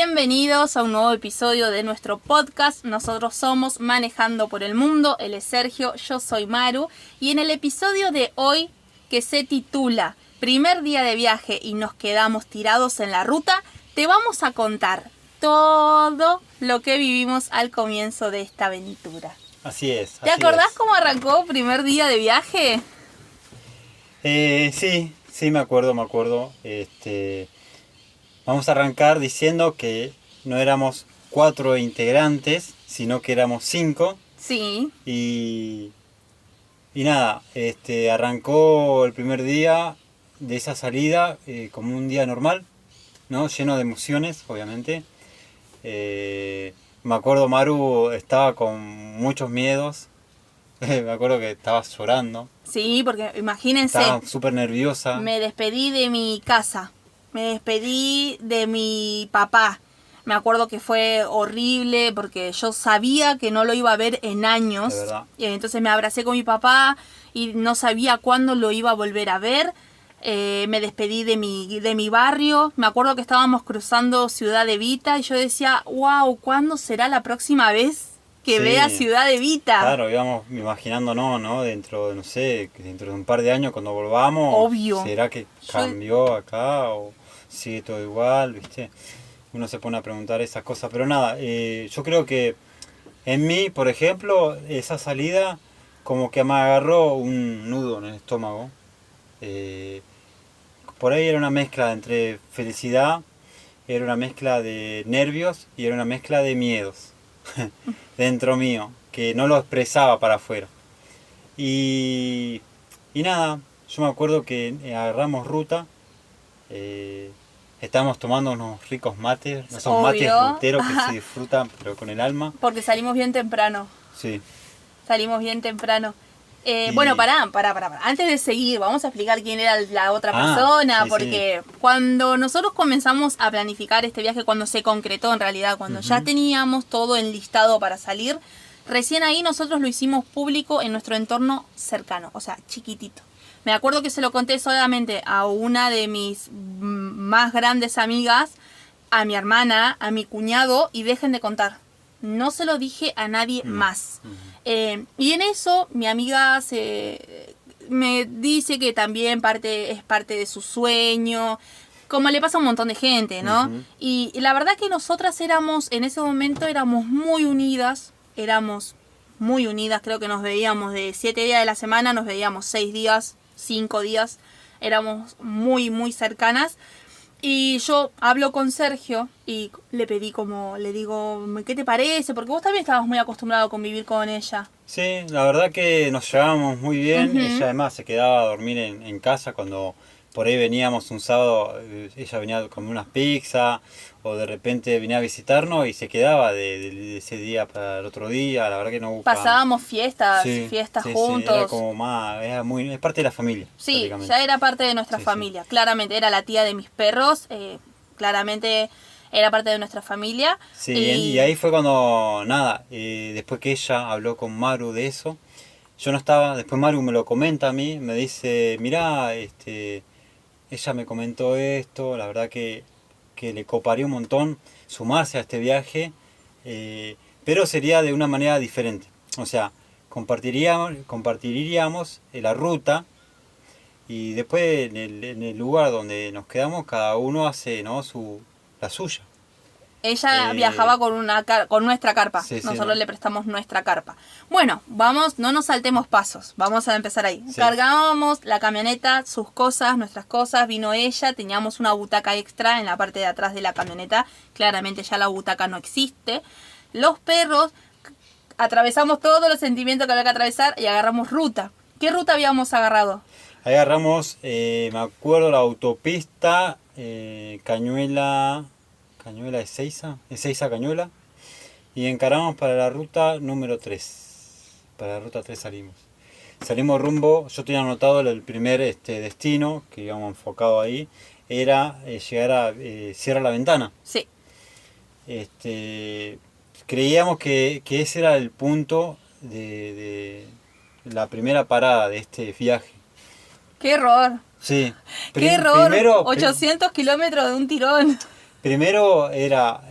Bienvenidos a un nuevo episodio de nuestro podcast. Nosotros somos Manejando por el Mundo. Él es Sergio, yo soy Maru. Y en el episodio de hoy, que se titula Primer día de viaje y nos quedamos tirados en la ruta, te vamos a contar todo lo que vivimos al comienzo de esta aventura. Así es. ¿Te acordás cómo arrancó primer día de viaje? Sí, me acuerdo. Vamos a arrancar diciendo que no éramos 4 integrantes, sino que éramos 5. Sí. Y nada, arrancó el primer día de esa salida como un día normal, ¿no? Lleno de emociones, obviamente. Me acuerdo, Maru estaba con muchos miedos. Me acuerdo que estabas llorando. Sí, porque imagínense. Estaba súper nerviosa. Me despedí de mi casa. Me despedí de mi papá. Me acuerdo que fue horrible porque yo sabía que no lo iba a ver en años. De verdad. Entonces me abracé con mi papá y no sabía cuándo lo iba a volver a ver. Me despedí de mi barrio. Me acuerdo que estábamos cruzando Ciudad Evita y yo decía, wow, ¿cuándo será la próxima vez que vea Ciudad Evita? Claro, íbamos imaginándonos, ¿no? Dentro de un par de años cuando volvamos. Obvio. ¿Será que cambió acá o sigue todo igual, viste? Uno se pone a preguntar esas cosas, pero nada, yo creo que en mí, por ejemplo, esa salida como que me agarró un nudo en el estómago. Por ahí era una mezcla entre felicidad, era una mezcla de nervios y era una mezcla de miedos dentro mío, que no lo expresaba para afuera. Y nada, yo me acuerdo que agarramos ruta, estábamos tomando unos ricos mates, esos mates ruteros que se disfrutan pero con el alma. Porque salimos bien temprano. Sí. Salimos bien temprano. Bueno, pará. Antes de seguir, vamos a explicar quién era la otra persona, porque cuando nosotros comenzamos a planificar este viaje, cuando se concretó en realidad, cuando ya teníamos todo enlistado para salir, recién ahí nosotros lo hicimos público en nuestro entorno cercano, o sea, chiquitito. Me acuerdo que se lo conté solamente a una de mis más grandes amigas, a mi hermana, a mi cuñado, y dejen de contar. No se lo dije a nadie más. Y en eso mi amiga me dice que también es parte de su sueño, como le pasa a un montón de gente, ¿no? Y la verdad que nosotras en ese momento éramos muy unidas, creo que nos veíamos de 7 días de la semana, nos veíamos 6 días, 5 días, éramos muy, muy cercanas. Y yo hablo con Sergio y le digo, ¿qué te parece? Porque vos también estabas muy acostumbrado a convivir con ella. Sí, la verdad que nos llevábamos muy bien. Ella además se quedaba a dormir en casa cuando por ahí veníamos un sábado, ella venía a comer unas pizzas o de repente venía a visitarnos y se quedaba de ese día para el otro día. La verdad que no buscaba. Pasábamos fiestas juntos. Era como más, es parte de la familia. Sí, ya era parte de nuestra familia. Claramente era la tía de mis perros, claramente era parte de nuestra familia. Sí, y ahí fue cuando, después que ella habló con Maru de eso, yo no estaba, después Maru me lo comenta a mí, me dice, mirá, ella me comentó esto, la verdad que le coparía un montón sumarse a este viaje, pero sería de una manera diferente. O sea, compartiríamos la ruta y después en el lugar donde nos quedamos cada uno hace, ¿no?, la suya. Ella viajaba con nuestra carpa. Nosotros le prestamos nuestra carpa. Bueno, no nos saltemos pasos. Vamos a empezar ahí. Sí. Cargábamos la camioneta, sus cosas, nuestras cosas. Vino ella, teníamos una butaca extra en la parte de atrás de la camioneta. Claramente ya la butaca no existe. Los perros, atravesamos todos los sentimientos que había que atravesar y agarramos ruta. ¿Qué ruta habíamos agarrado? Agarramos, me acuerdo, la autopista Cañuela de Ezeiza Cañuela, y encaramos para la ruta número 3. Para la ruta 3 salimos rumbo, yo tenía anotado el primer destino que íbamos enfocado ahí, era llegar a Sierra La Ventana. Sí. Creíamos que ese era el punto de la primera parada de este viaje. ¡Qué error! Sí. ¡Qué error! 800 kilómetros de un tirón. Primero era,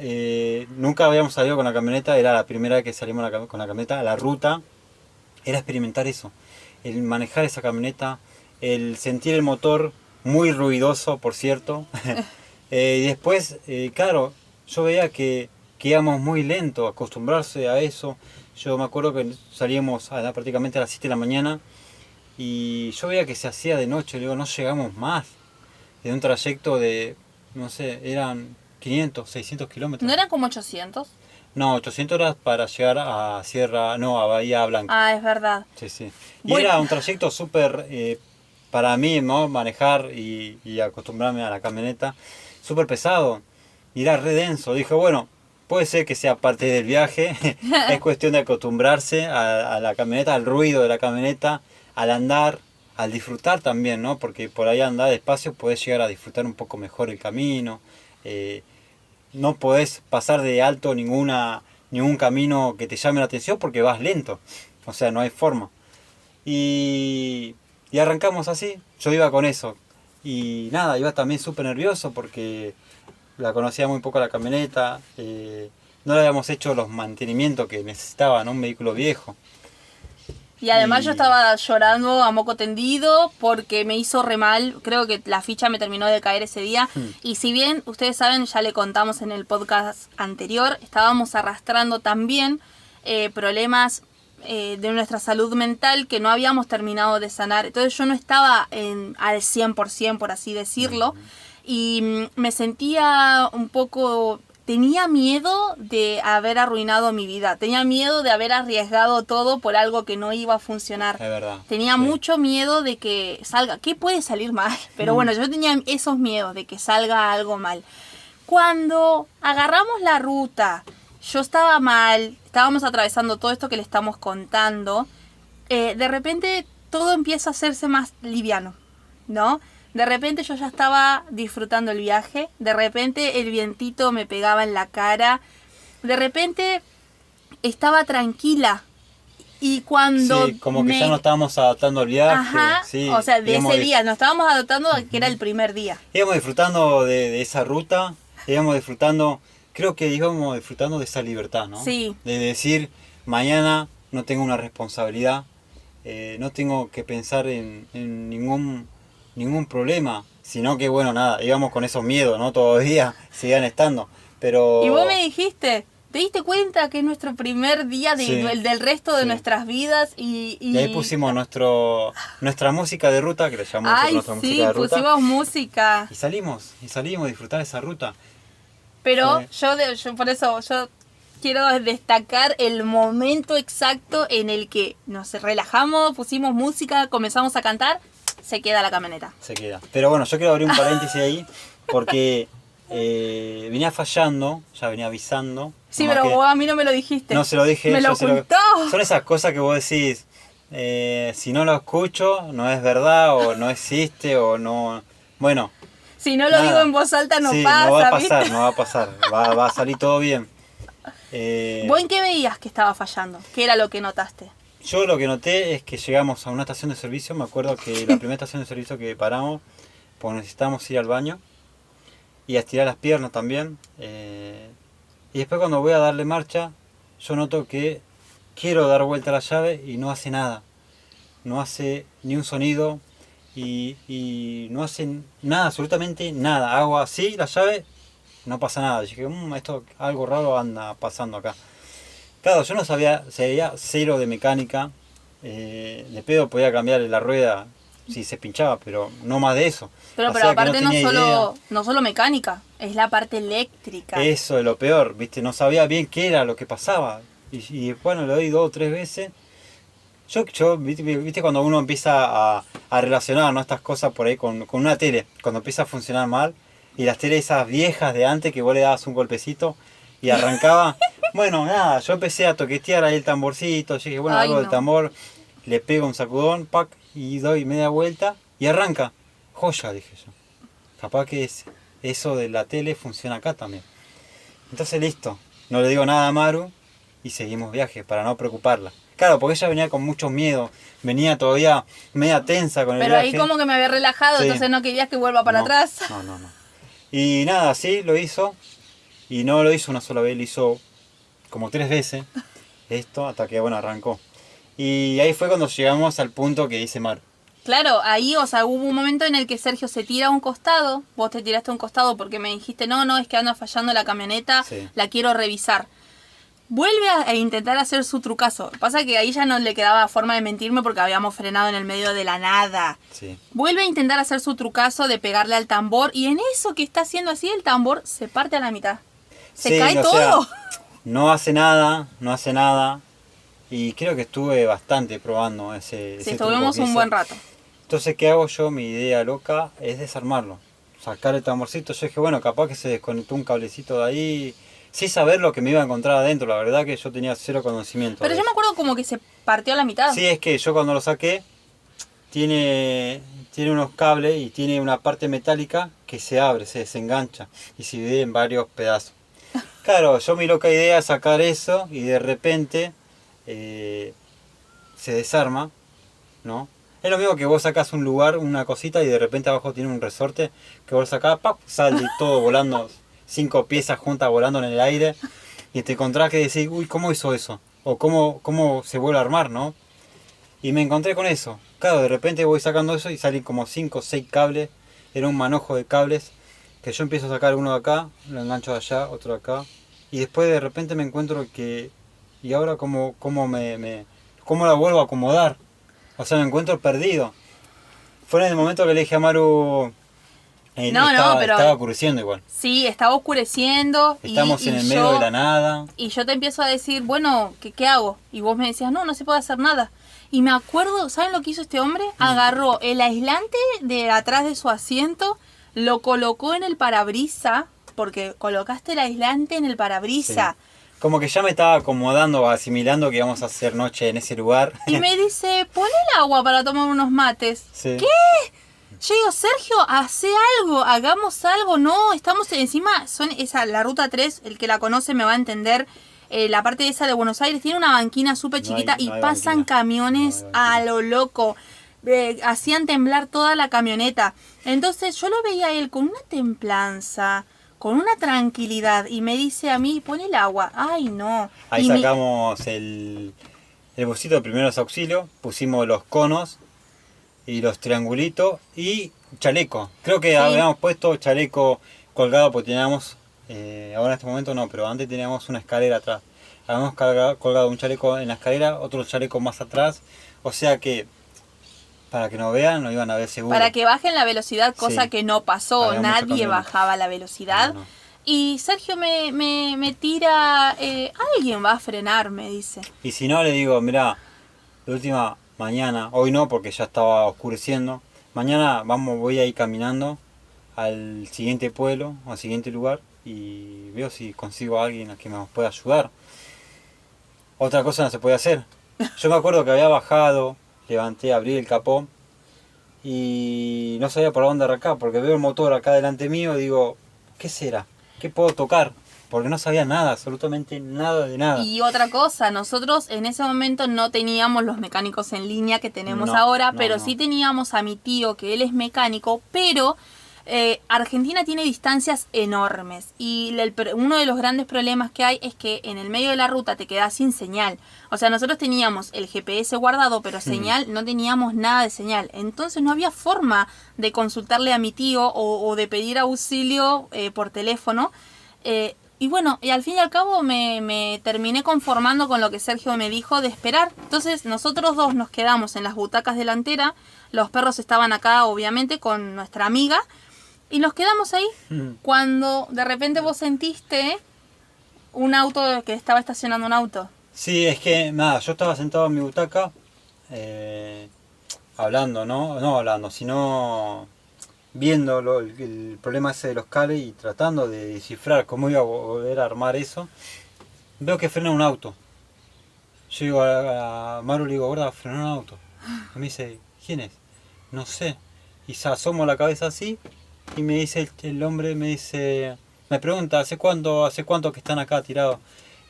nunca habíamos salido con la camioneta, era la primera vez que salimos con la camioneta, la ruta, era experimentar eso, el manejar esa camioneta, el sentir el motor muy ruidoso, por cierto. Y después, claro, yo veía que íbamos muy lento, acostumbrarse a eso. Yo me acuerdo que salíamos prácticamente a las 7 de la mañana y yo veía que se hacía de noche, digo, no llegamos más. De un trayecto de, no sé, eran 500, 600 kilómetros. ¿No eran como 800? No, 800 horas para llegar a a Bahía Blanca. Ah, es verdad. Sí, sí. Y Bueno. era un trayecto súper, para mí, ¿no? Manejar y acostumbrarme a la camioneta, súper pesado. Y era re denso. Dije, bueno, puede ser que sea parte del viaje. Es cuestión de acostumbrarse a la camioneta, al ruido de la camioneta, al andar, al disfrutar también, ¿no? Porque por ahí andar despacio puedes llegar a disfrutar un poco mejor el camino. No podés pasar de alto ningún camino que te llame la atención porque vas lento. O sea, no hay forma. Y arrancamos así. Yo iba con eso. Y nada, iba también súper nervioso porque la conocía muy poco la camioneta. No le habíamos hecho los mantenimientos que necesitaba, ¿no? Un vehículo viejo. Y además Y- yo estaba llorando a moco tendido porque me hizo re mal. Creo que la ficha me terminó de caer ese día. Y si bien ustedes saben, ya le contamos en el podcast anterior, estábamos arrastrando también problemas de nuestra salud mental que no habíamos terminado de sanar. Entonces yo no estaba al 100%, por así decirlo. Y me sentía un poco... Tenía miedo de haber arruinado mi vida. Tenía miedo de haber arriesgado todo por algo que no iba a funcionar. Es verdad. Tenía Sí. mucho miedo de que salga... ¿Qué puede salir mal? Pero bueno, yo tenía esos miedos de que salga algo mal. Cuando agarramos la ruta, yo estaba mal, estábamos atravesando todo esto que le estamos contando, de repente todo empieza a hacerse más liviano, ¿no? De repente yo ya estaba disfrutando el viaje, de repente el vientito me pegaba en la cara, de repente estaba tranquila. Y cuando Sí, como que ya nos estábamos adaptando al viaje. Ajá, Sí, o sea, de íbamos ese día, nos estábamos adaptando a que era el primer día. Íbamos disfrutando de esa ruta, íbamos disfrutando, creo que íbamos disfrutando de esa libertad, ¿no? Sí. De decir, mañana no tengo una responsabilidad, no tengo que pensar en ningún problema, sino que bueno, nada, íbamos con esos miedos, ¿no? Todavía seguían estando, pero... Y vos me dijiste, ¿te diste cuenta que es nuestro primer día Sí, del resto de sí. nuestras vidas? Y ahí pusimos nuestra música de ruta, que le llamamos Ay, nuestra sí, música de ruta. pusimos música. Y salimos a disfrutar esa ruta. Pero Sí. yo por eso, yo quiero destacar el momento exacto en el que nos relajamos, pusimos música, comenzamos a cantar, se queda la camioneta. Se queda. Pero bueno, yo quiero abrir un paréntesis ahí, porque venía fallando, ya venía avisando. Sí, nomás pero que vos a mí no me lo dijiste. no se lo dije, Me yo lo se lo... ocultó. Son esas cosas que vos decís, si no lo escucho, no es verdad, o no existe, o no... Bueno, Si no lo nada. digo en voz alta no Sí, pasa, no va a ¿viste? pasar, no va a pasar, va a salir todo bien. ¿Vos en qué veías que estaba fallando? ¿Qué era lo que notaste? Yo lo que noté es que llegamos a una estación de servicio, me acuerdo que la primera estación de servicio que paramos, pues necesitábamos ir al baño y a estirar las piernas también. Y después cuando voy a darle marcha, yo noto que quiero dar vuelta a la llave y no hace nada. No hace ni un sonido y no hace nada, absolutamente nada. Hago así la llave, no pasa nada. Dije, esto algo raro anda pasando acá. Claro, yo no sabía cero de mecánica. De pedo podía cambiarle la rueda si se pinchaba, pero no más de eso. Pero O sea que aparte no tenía no solo mecánica, es la parte eléctrica. Eso es lo peor, ¿viste? No sabía bien qué era lo que pasaba. Y bueno, lo doy 2 o 3 veces. Yo ¿viste cuando uno empieza a relacionar, ¿no? Estas cosas por ahí con una tele? Cuando empieza a funcionar mal. Y las teles esas viejas de antes que vos le dabas un golpecito y arrancaba. Bueno, nada, yo empecé a toquetear ahí el tamborcito. Yo dije, bueno, Ay, algo del no. tambor. Le pego un sacudón, pac, y doy media vuelta y arranca. Joya, dije yo. Capaz que eso de la tele funciona acá también. Entonces listo, no le digo nada a Maru y seguimos viaje para no preocuparla. Claro, porque ella venía con mucho miedo, venía todavía media tensa con el Pero viaje. ahí como que me había relajado, Sí. entonces no querías que vuelva para No, atrás. No. Y nada, sí, lo hizo. Y no lo hizo una sola vez, lo hizo como 3 veces esto, hasta que, bueno, arrancó. Y ahí fue cuando llegamos al punto que dice Mar. Claro, ahí, o sea, hubo un momento en el que Sergio se tira a un costado, vos te tiraste a un costado porque me dijiste, no, es que anda fallando la camioneta, Sí. la quiero revisar. Vuelve a intentar hacer su trucazo. Pasa que ahí ya no le quedaba forma de mentirme porque habíamos frenado en el medio de la nada. Sí. Vuelve a intentar hacer su trucazo de pegarle al tambor y en eso que está haciendo así, el tambor se parte a la mitad. Se cae o todo. sea, no hace nada. Y creo que estuve bastante probando ese Sí, truco estuvimos que un hizo. buen rato. Entonces, ¿qué hago yo? Mi idea loca es desarmarlo. Sacar el tamborcito. Yo dije, bueno, capaz que se desconectó un cablecito de ahí. Sin saber lo que me iba a encontrar adentro. La verdad que yo tenía cero conocimiento. Pero de yo me eso. acuerdo como que se partió a la mitad. Sí, es que yo cuando lo saqué, tiene unos cables y tiene una parte metálica que se abre, se desengancha y se divide en varios pedazos. Claro, yo mi loca idea es sacar eso y de repente se desarma, ¿no? Es lo mismo que vos sacás un lugar, una cosita y de repente abajo tiene un resorte que vos sacás, ¡pap! Sale todo volando, 5 piezas juntas volando en el aire y te encontrás que decís, uy, ¿cómo hizo eso? O cómo se vuelve a armar, ¿no? Y me encontré con eso. Claro, de repente voy sacando eso y salen como 5 o 6 cables. Era un manojo de cables que yo empiezo a sacar uno de acá, lo engancho de allá, otro de acá. Y después de repente me encuentro que... ¿Y ahora cómo la vuelvo a acomodar? O sea, me encuentro perdido. Fue en el momento que le dije a Maru... Pero estaba oscureciendo igual. sí, estaba oscureciendo. Estamos en el medio de la nada. Y yo te empiezo a decir, bueno, ¿qué hago? Y vos me decías, no se puede hacer nada. Y me acuerdo, ¿saben lo que hizo este hombre? Agarró el aislante de atrás de su asiento, lo colocó en el parabrisa, porque colocaste el aislante en el parabrisa. Sí. Como que ya me estaba acomodando, asimilando que íbamos a hacer noche en ese lugar. Y me dice, pon el agua para tomar unos mates. Sí. ¿Qué? Yo digo, Sergio, hace algo, hagamos algo. No, estamos encima, la ruta 3, el que la conoce me va a entender. La parte esa de Buenos Aires tiene una banquina súper chiquita y pasan banquina. camiones a lo loco. Hacían temblar toda la camioneta. Entonces yo lo veía a él con una templanza, con una tranquilidad. Y me dice a mí, pon el agua. Ay, no. Ahí Y sacamos el bolsito de primeros auxilios, pusimos los conos y los triangulitos y chaleco. Creo que Sí. habíamos puesto chaleco colgado porque teníamos, ahora en este momento no, pero antes teníamos una escalera atrás. Habíamos colgado un chaleco en la escalera, otro chaleco más atrás. O sea que, para que nos vean, nos iban a ver seguro. para que bajen la velocidad, cosa Sí. que no pasó. Había mucho Nadie camión. bajaba la velocidad. No. Y Sergio me tira, alguien va a frenar, me dice. Y si no, le digo, mirá, de última, mañana, hoy no porque ya estaba oscureciendo, mañana voy a ir caminando al siguiente pueblo, al siguiente lugar, y veo si consigo a alguien a que me pueda ayudar. Otra cosa no se puede hacer. Yo me acuerdo que había bajado, levanté, abrí el capó, y no sabía por dónde arrancar, porque veo el motor acá delante mío y digo, ¿qué será? ¿Qué puedo tocar? Porque no sabía nada, absolutamente nada de nada. Y otra cosa, nosotros en ese momento no teníamos los mecánicos en línea que tenemos No, ahora, no, pero no. sí teníamos a mi tío, que él es mecánico, pero Argentina tiene distancias enormes y uno de los grandes problemas que hay es que en el medio de la ruta te quedas sin señal. O sea, nosotros teníamos el GPS guardado, pero señal, no teníamos nada de señal. Entonces no había forma de consultarle a mi tío o de pedir auxilio por teléfono. Y bueno, y al fin y al cabo me terminé conformando con lo que Sergio me dijo de esperar. Entonces nosotros dos nos quedamos en las butacas delanteras. Los perros estaban acá, obviamente, con nuestra amiga. Y nos quedamos ahí cuando de repente vos sentiste un auto, que estaba estacionando un auto. Sí, es que nada, yo estaba sentado en mi butaca hablando, no hablando, sino viendo el problema ese de los cables y tratando de descifrar cómo iba a volver a armar eso. Veo que frena un auto. Yo digo a Maru, le digo, gorda, frenó un auto. Y me dice, ¿quién es? No sé. Y se asomo la cabeza así y me dice el hombre, me pregunta, ¿hace cuánto que están acá tirados?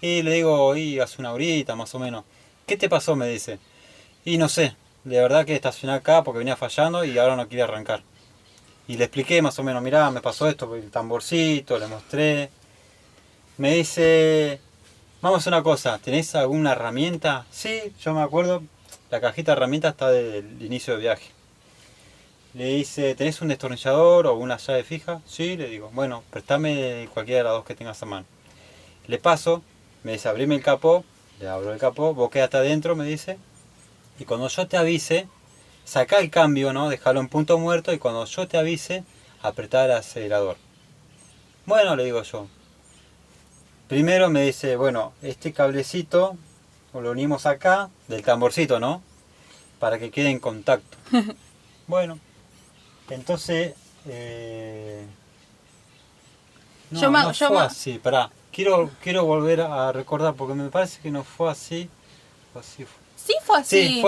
Y le digo, hace una horita más o menos. ¿Qué te pasó? Me dice. Y no sé, de verdad que estacioné acá porque venía fallando y ahora no quiere arrancar. Y le expliqué más o menos, mirá, me pasó esto, el tamborcito, le mostré. Me dice, vamos a hacer una cosa, ¿tenés alguna herramienta? Sí, yo me acuerdo, la cajita de herramientas está del inicio del viaje. Le dice, ¿tenés un destornillador o una llave fija? Sí, le digo, bueno, préstame cualquiera de las dos que tengas a mano. Le paso, me dice, abrime el capó, le abro el capó, vos quedate adentro, me dice, y cuando yo te avise, sacá el cambio, ¿no? Dejalo en punto muerto y cuando yo te avise, apretá el acelerador. Bueno, le digo yo. Primero me dice, bueno, este cablecito lo unimos acá, del tamborcito, ¿no? Para que quede en contacto. Bueno, entonces... no fue así, pará. Quiero volver a recordar porque me parece que no fue así. Fue así. Sí, fue así. Sí,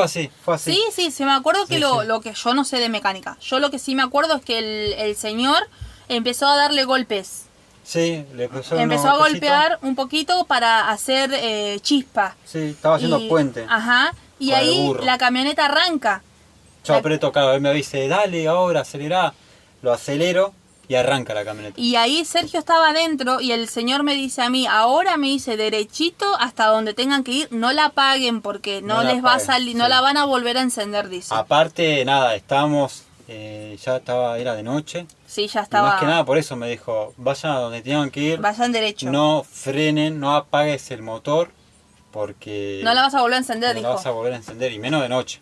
fue así. Sí, se me acuerdo que Sí, lo que yo no sé de mecánica. Yo lo que sí me acuerdo es que el señor empezó a darle golpes. Sí, le empezó a golpear un poquito para hacer chispa. Sí, estaba haciendo puente. Ajá. Y ahí la camioneta arranca. Yo aprieto, claro, él me dice, dale ahora, acelerá. Lo acelero y arranca la camioneta. Y ahí Sergio estaba adentro y el señor me dice a mí, ahora me dice derechito hasta donde tengan que ir, no la apaguen porque no les va a salir, no la van a volver a encender, dice. Aparte, nada, estábamos, ya estaba, era de noche. Sí, ya estaba. Y más que nada por eso me dijo, vayan a donde tengan que ir. Vayan derecho. No frenen, no apagues el motor porque... No la vas a volver a encender, dijo. No la vas a volver a encender y menos de noche.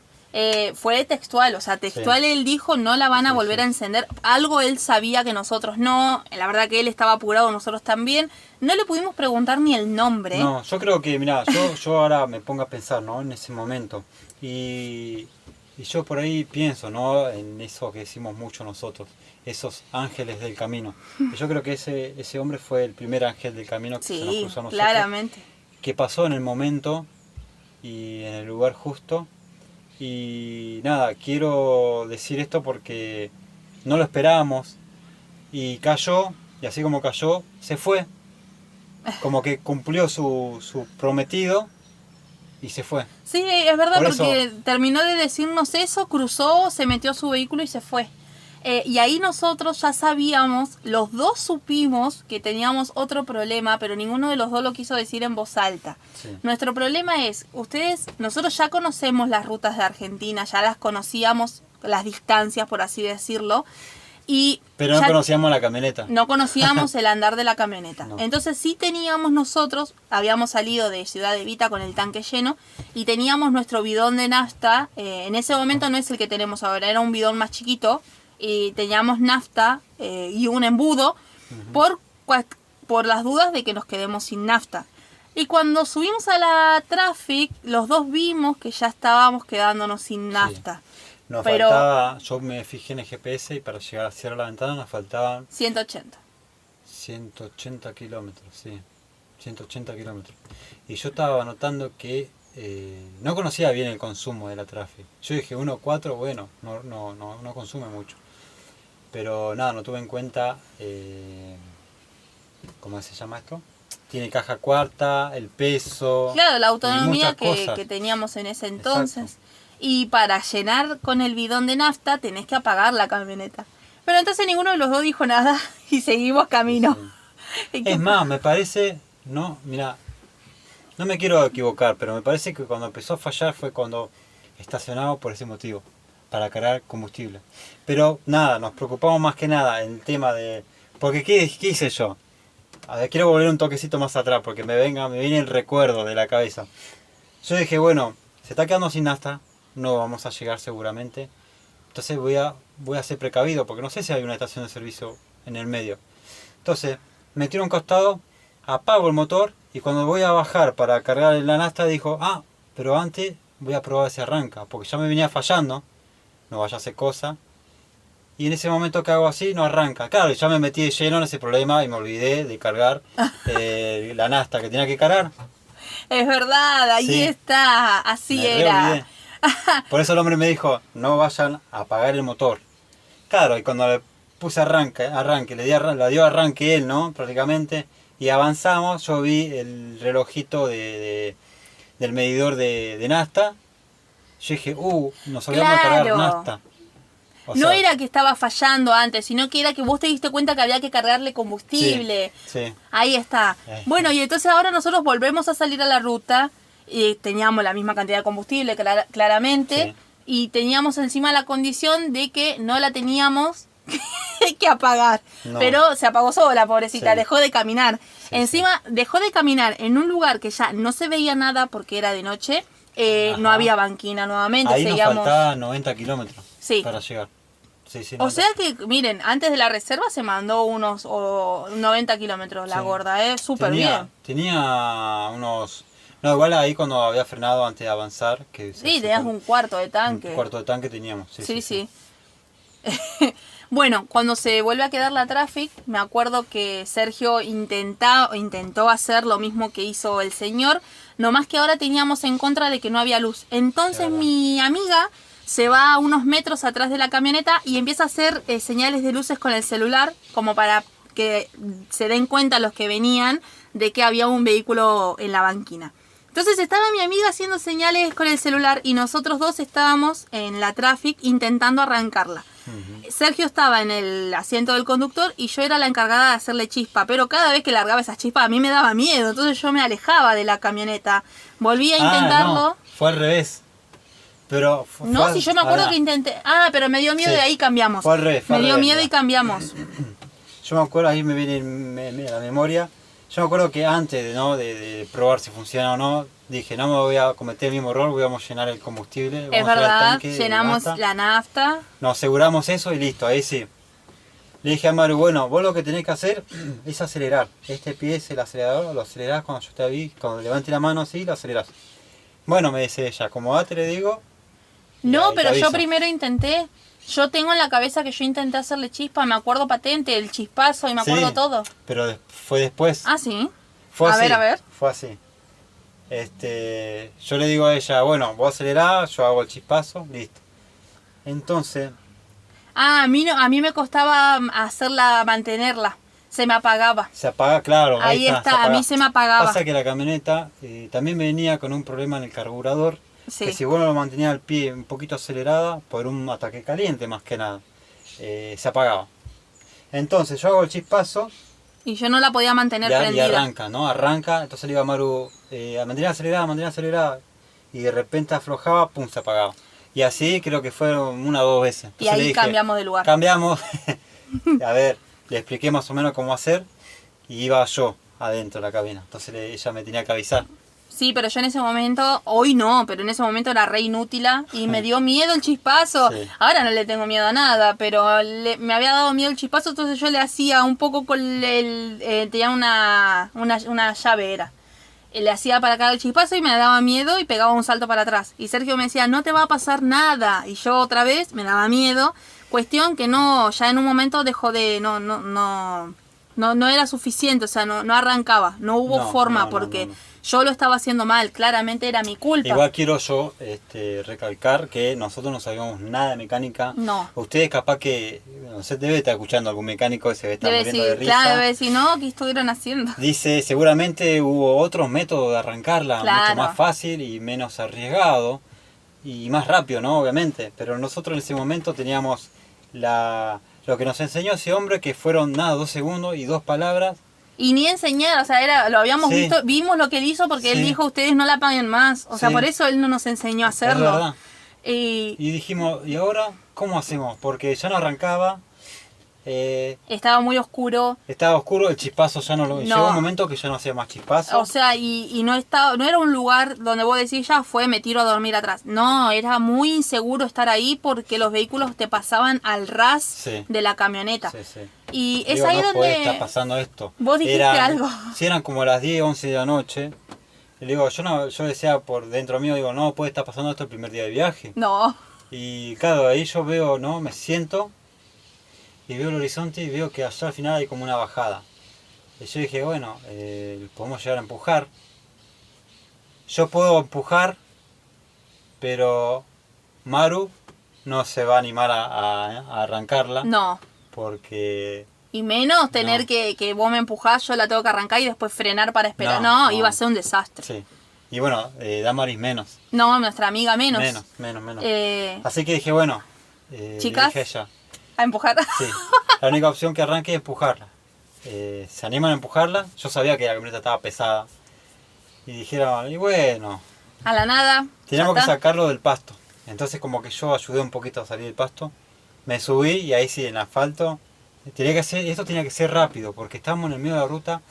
Fue textual, o sea, textual él dijo no la van a volver a encender. Algo él sabía que nosotros no, la verdad que él estaba apurado, nosotros también. No le pudimos preguntar ni el nombre. No, yo creo que, mirá, yo ahora me pongo a pensar, ¿no? En ese momento. Y yo por ahí pienso, ¿no? En eso que decimos mucho nosotros, esos ángeles del camino. Yo creo que ese hombre fue el primer ángel del camino que se nos cruzó a nosotros. Claramente. Que pasó en el momento y en el lugar justo. Y nada, quiero decir esto porque no lo esperábamos y cayó, y así como cayó, se fue. Como que cumplió su prometido y se fue. Sí, es verdad, Por porque eso... terminó de decirnos eso, cruzó, se metió a su vehículo y se fue. Y ahí nosotros ya sabíamos, los dos supimos que teníamos otro problema, pero ninguno de los dos lo quiso decir en voz alta. Sí. Nuestro problema es, nosotros ya conocemos las rutas de Argentina, ya las conocíamos, las distancias, por así decirlo. Pero no conocíamos la camioneta. No conocíamos el andar de la camioneta. No. Entonces sí teníamos nosotros, habíamos salido de Ciudad Evita con el tanque lleno y teníamos nuestro bidón de nafta. En ese momento no es el que tenemos ahora, era un bidón más chiquito. Y teníamos nafta y un embudo por las dudas de que nos quedemos sin nafta. Y cuando subimos a la Traffic, los dos vimos que ya estábamos quedándonos sin nafta. Sí. Nos faltaba, yo me fijé en el GPS y para llegar a cerrar la ventana nos faltaban 180 kilómetros, sí, 180 kilómetros. Y yo estaba notando que no conocía bien el consumo de la Traffic. Yo dije 1.4, bueno, no consume mucho. Pero nada, no tuve en cuenta, ¿cómo se llama esto? Tiene caja cuarta, el peso. Claro, la autonomía que teníamos en ese entonces. Exacto. Y para llenar con el bidón de nafta tenés que apagar la camioneta. Pero entonces ninguno de los dos dijo nada y seguimos camino. Sí. Es más, me parece, no, mira, no me quiero equivocar, pero me parece que cuando empezó a fallar fue cuando estacionamos por ese motivo, para cargar combustible. Pero nada, nos preocupamos más que nada en el tema de... Porque ¿qué hice yo? A ver, quiero volver un toquecito más atrás porque me viene el recuerdo de la cabeza. Yo dije, bueno, se está quedando sin nafta, no vamos a llegar seguramente. Entonces voy a ser precavido porque no sé si hay una estación de servicio en el medio. Entonces me tiro a un costado, apago el motor y cuando voy a bajar para cargar la nafta dijo, pero antes voy a probar si arranca porque ya me venía fallando, no vaya a hacer cosa. Y en ese momento que hago así, no arranca. Claro, ya me metí de lleno en ese problema y me olvidé de cargar la nafta que tenía que cargar. Es verdad, ahí está, así era. Por eso el hombre me dijo, no vayan a apagar el motor. Claro, y cuando le puse arranque, le dio arranque él, ¿no? Prácticamente. Y avanzamos, yo vi el relojito del medidor de nafta. Yo dije, nos olvidamos de cargar nafta. No sea, era que estaba fallando antes, sino que era que vos te diste cuenta que había que cargarle combustible. Sí. Ahí está. Bueno, y entonces ahora nosotros volvemos a salir a la ruta y teníamos la misma cantidad de combustible, claramente, Sí. y teníamos encima la condición de que no la teníamos que apagar. No. Pero se apagó sola, pobrecita, Sí. dejó de caminar. Sí, Encima dejó de caminar en un lugar que ya no se veía nada porque era de noche. No Ajá. había banquina nuevamente. Ahí nos seguíamos... faltaba 90 kilómetros Sí. para llegar. Sí, O 90. sea que, miren, antes de la reserva se mandó unos 90 kilómetros la Sí. gorda, súper bien. Tenía unos... No, igual ahí cuando había frenado antes de avanzar, que Sí, tenías un cuarto de tanque. un cuarto de tanque teníamos. Sí. Bueno, cuando se vuelve a quedar la traffic, me acuerdo que Sergio intentó hacer lo mismo que hizo el señor, nomás que ahora teníamos en contra de que no había luz. Entonces Claro. mi amiga se va a unos metros atrás de la camioneta y empieza a hacer señales de luces con el celular, como para que se den cuenta los que venían de que había un vehículo en la banquina. Entonces estaba mi amiga haciendo señales con el celular y nosotros dos estábamos en la traffic intentando arrancarla. Sergio estaba en el asiento del conductor y yo era la encargada de hacerle chispa, pero cada vez que largaba esas chispas a mí me daba miedo, entonces yo me alejaba de la camioneta. Volví a intentarlo. No, fue al revés. Pero No, si yo me acuerdo pará. que intenté... Ah, pero me dio miedo Sí. y ahí cambiamos. Fue al revés, fue Me al dio revés, miedo mirá. y cambiamos. Yo me acuerdo, ahí me viene a la memoria. Yo me acuerdo que antes de probar si funciona o no, dije, no me voy a cometer el mismo error, vamos a llenar el combustible. Es vamos a llenar el verdad, tanque de llenamos nafta. la nafta. Nos aseguramos eso y listo, ahí sí. Le dije a Maru, bueno, vos lo que tenés que hacer es acelerar. Este pie es el acelerador, lo acelerás cuando yo te aviso, cuando levante la mano así, lo acelerás. Bueno, me dice ella, acomodate, le digo. y No, ahí te pero yo aviso. primero intenté. Yo tengo en la cabeza que yo intenté hacerle chispa, me acuerdo patente, el chispazo y me acuerdo Sí, todo. Pero fue después. Ah, sí. Fue a así, ver. Fue así. Yo le digo a ella, bueno, vos acelerás, yo hago el chispazo, listo. Entonces, Ah, a mí me costaba mantenerla. Se me apagaba. se apaga, claro. Ahí se está, apaga. a mí se me apagaba. Pasa que la camioneta también venía con un problema en el carburador, Sí. que si vos no lo mantenías al pie un poquito acelerada, por un ataque caliente más que nada, se apagaba. Entonces yo hago el chispazo Y yo no la podía mantener y prendida. arranca, ¿no? Arranca, entonces le digo a Maru, mantener acelerada, y de repente aflojaba, pum, se apagaba. Y así creo que fueron una o dos veces. Y Entonces ahí le dije, cambiamos de lugar. Cambiamos, a ver, le expliqué más o menos cómo hacer, y iba yo adentro de la cabina. Entonces ella me tenía que avisar. Sí, pero yo en ese momento, hoy no, pero en ese momento era re inútila y me dio miedo el chispazo. Sí. Ahora no le tengo miedo a nada, pero me había dado miedo el chispazo, entonces yo le hacía un poco con tenía una llave era. Le hacía para acá el chispazo y me daba miedo y pegaba un salto para atrás. Y Sergio me decía, no te va a pasar nada. Y yo otra vez me daba miedo. Cuestión que no, ya en un momento dejó de, no era suficiente, o sea, no arrancaba, no hubo No, forma no, porque no. yo lo estaba haciendo mal, claramente era mi culpa. Igual quiero yo recalcar que nosotros no sabíamos nada de mecánica. No. Ustedes capaz que, no sé, debe estar escuchando algún mecánico que se ve estar Debe muriendo de decir, risa. claro, debe decir, no, ¿qué estuvieron haciendo? Dice, seguramente hubo otros métodos de arrancarla, Claro. mucho más fácil y menos arriesgado y más rápido, ¿no? Obviamente. Pero nosotros en ese momento teníamos lo que nos enseñó ese hombre, que fueron nada, 2 segundos y 2 palabras. Y ni enseñar, o sea, lo habíamos Sí. visto, vimos lo que él hizo porque él Sí. dijo, ustedes no la paguen más. O sea, Sí. por eso él no nos enseñó a hacerlo. Es verdad. Y Y dijimos, ¿y ahora cómo hacemos? Porque ya no arrancaba, estaba muy oscuro. estaba oscuro, el chispazo ya no lo... No. Llegó un momento que ya no hacía más chispazo. O sea, y no era un lugar donde vos decís, ya fue, me tiro a dormir atrás. No, era muy inseguro estar ahí porque los vehículos te pasaban al ras Sí. de la camioneta. Sí, sí. Y es Digo, ahí no puede donde... estar pasando esto. Vos dijiste algo. Si eran como las 10, 11 de la noche, y le digo, yo decía por dentro mío, digo, no puede estar pasando esto el primer día de viaje. No, Y claro, ahí yo veo, ¿no? Me siento y veo el horizonte y veo que allá al final hay como una bajada. Y yo dije, bueno, podemos llegar a empujar. Yo puedo empujar, pero Maru no se va a animar a arrancarla. no. Porque Y menos tener No. que vos me empujás, yo la tengo que arrancar y después frenar para esperar. No, No, no. iba a ser un desastre. sí. Y bueno, Damaris menos. No, nuestra amiga menos. Menos. Eh, Así que dije, bueno, Chicas, le dije a ella, a empujar. sí, la única opción que arranque es empujarla. Se animan a empujarla. Yo sabía que la camioneta estaba pesada. Y dijeron, y bueno, A la nada. teníamos ya que está. sacarlo del pasto. Entonces como que yo ayudé un poquito a salir del pasto. Me subí y ahí sí, en asfalto. Esto tenía que ser rápido porque estábamos en el medio de la ruta.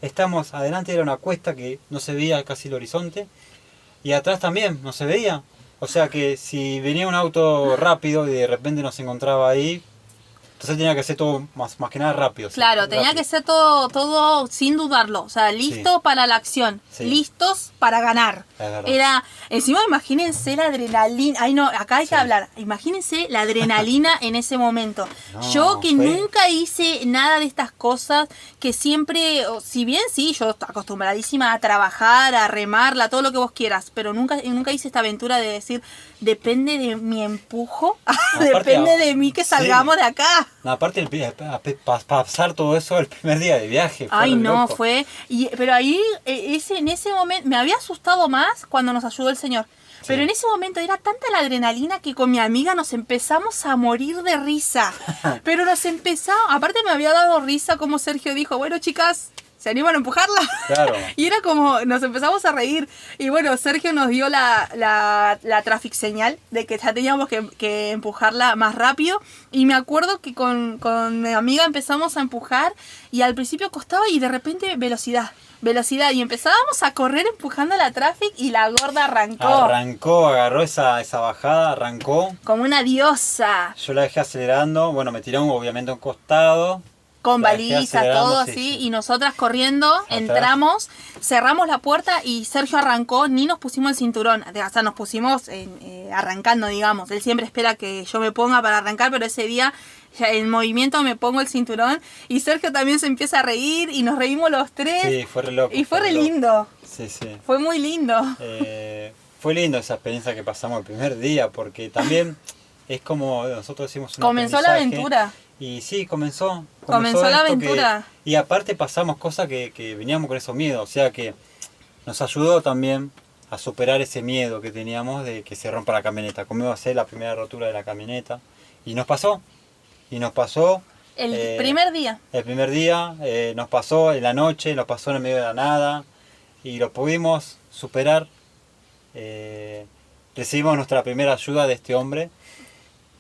Estamos, adelante era una cuesta que no se veía casi el horizonte. Y atrás también no se veía. O sea que si venía un auto rápido y de repente nos encontraba ahí, entonces tenía que ser todo más que nada rápido. Claro, sí, tenía rápido. que ser todo sin dudarlo. O sea, listo Sí. para la acción. Sí. Listos para ganar. Es verdad. Era, encima imagínense la adrenalina. Ay no, acá hay que Sí. hablar. Imagínense la adrenalina en ese momento. No, Yo que fue- nunca hice nada de estas cosas, que siempre, si bien sí, yo acostumbradísima a trabajar, a remarla, todo lo que vos quieras, pero nunca hice esta aventura de decir, depende de mi empujo, depende de mí que sí. salgamos de acá. No, aparte, pasar todo eso el primer día de viaje. Fue Ay, re no, loco. pero ahí, en ese momento, me había asustado más cuando nos ayudó el Señor. Pero Sí. en ese momento era tanta la adrenalina que con mi amiga nos empezamos a morir de risa. Pero nos empezamos, aparte me había dado risa como Sergio dijo, bueno chicas, ¿se animan a empujarla? Claro. Y era como, nos empezamos a reír. Y bueno, Sergio nos dio la traffic señal de que ya teníamos que empujarla más rápido. Y me acuerdo que con mi amiga empezamos a empujar y al principio costaba y de repente velocidad. Y empezábamos a correr empujando la traffic y la gorda arrancó. Agarró esa bajada, arrancó. Como una diosa. Yo la dejé acelerando. Bueno, me tiré obviamente a un costado. Con La dejé balizas, acelerando, todo sí, así, sí. y nosotras corriendo, Atrás. entramos, cerramos la puerta y Sergio arrancó, ni nos pusimos el cinturón, o sea, nos pusimos arrancando, digamos. Él siempre espera que yo me ponga para arrancar, pero ese día ya en movimiento me pongo el cinturón y Sergio también se empieza a reír y nos reímos los tres. Sí, fue re loco. Y fue re loco. lindo, Sí, sí. fue muy lindo. Fue lindo esa experiencia que pasamos el primer día, porque también es como nosotros decimos un Comenzó la aprendizaje. aventura. Y sí, comenzó Comenzó la esto aventura. Y aparte pasamos cosas que veníamos con esos miedos, o sea que nos ayudó también a superar ese miedo que teníamos de que se rompa la camioneta, cómo iba a ser la primera rotura de la camioneta. Y nos pasó, El primer día. el primer día, nos pasó en la noche, nos pasó en el medio de la nada, y lo pudimos superar. Recibimos nuestra primera ayuda de este hombre.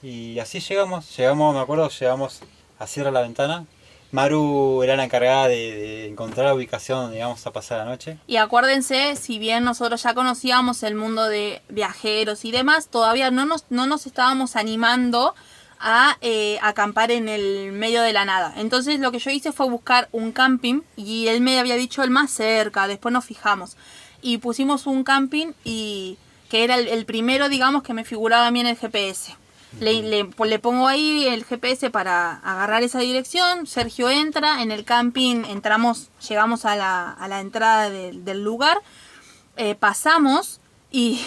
Y así llegamos, me acuerdo, llegamos a Sierra La Ventana. Maru era la encargada de encontrar la ubicación donde íbamos a pasar la noche. Y acuérdense, si bien nosotros ya conocíamos el mundo de viajeros y demás, todavía no nos estábamos animando a acampar en el medio de la nada. Entonces lo que yo hice fue buscar un camping y él me había dicho el más cerca, después nos fijamos. Y pusimos un camping y que era el primero, digamos, que me figuraba a mí en el GPS. Le pongo ahí el GPS para agarrar esa dirección. Sergio entra, en el camping llegamos a la entrada del lugar, pasamos y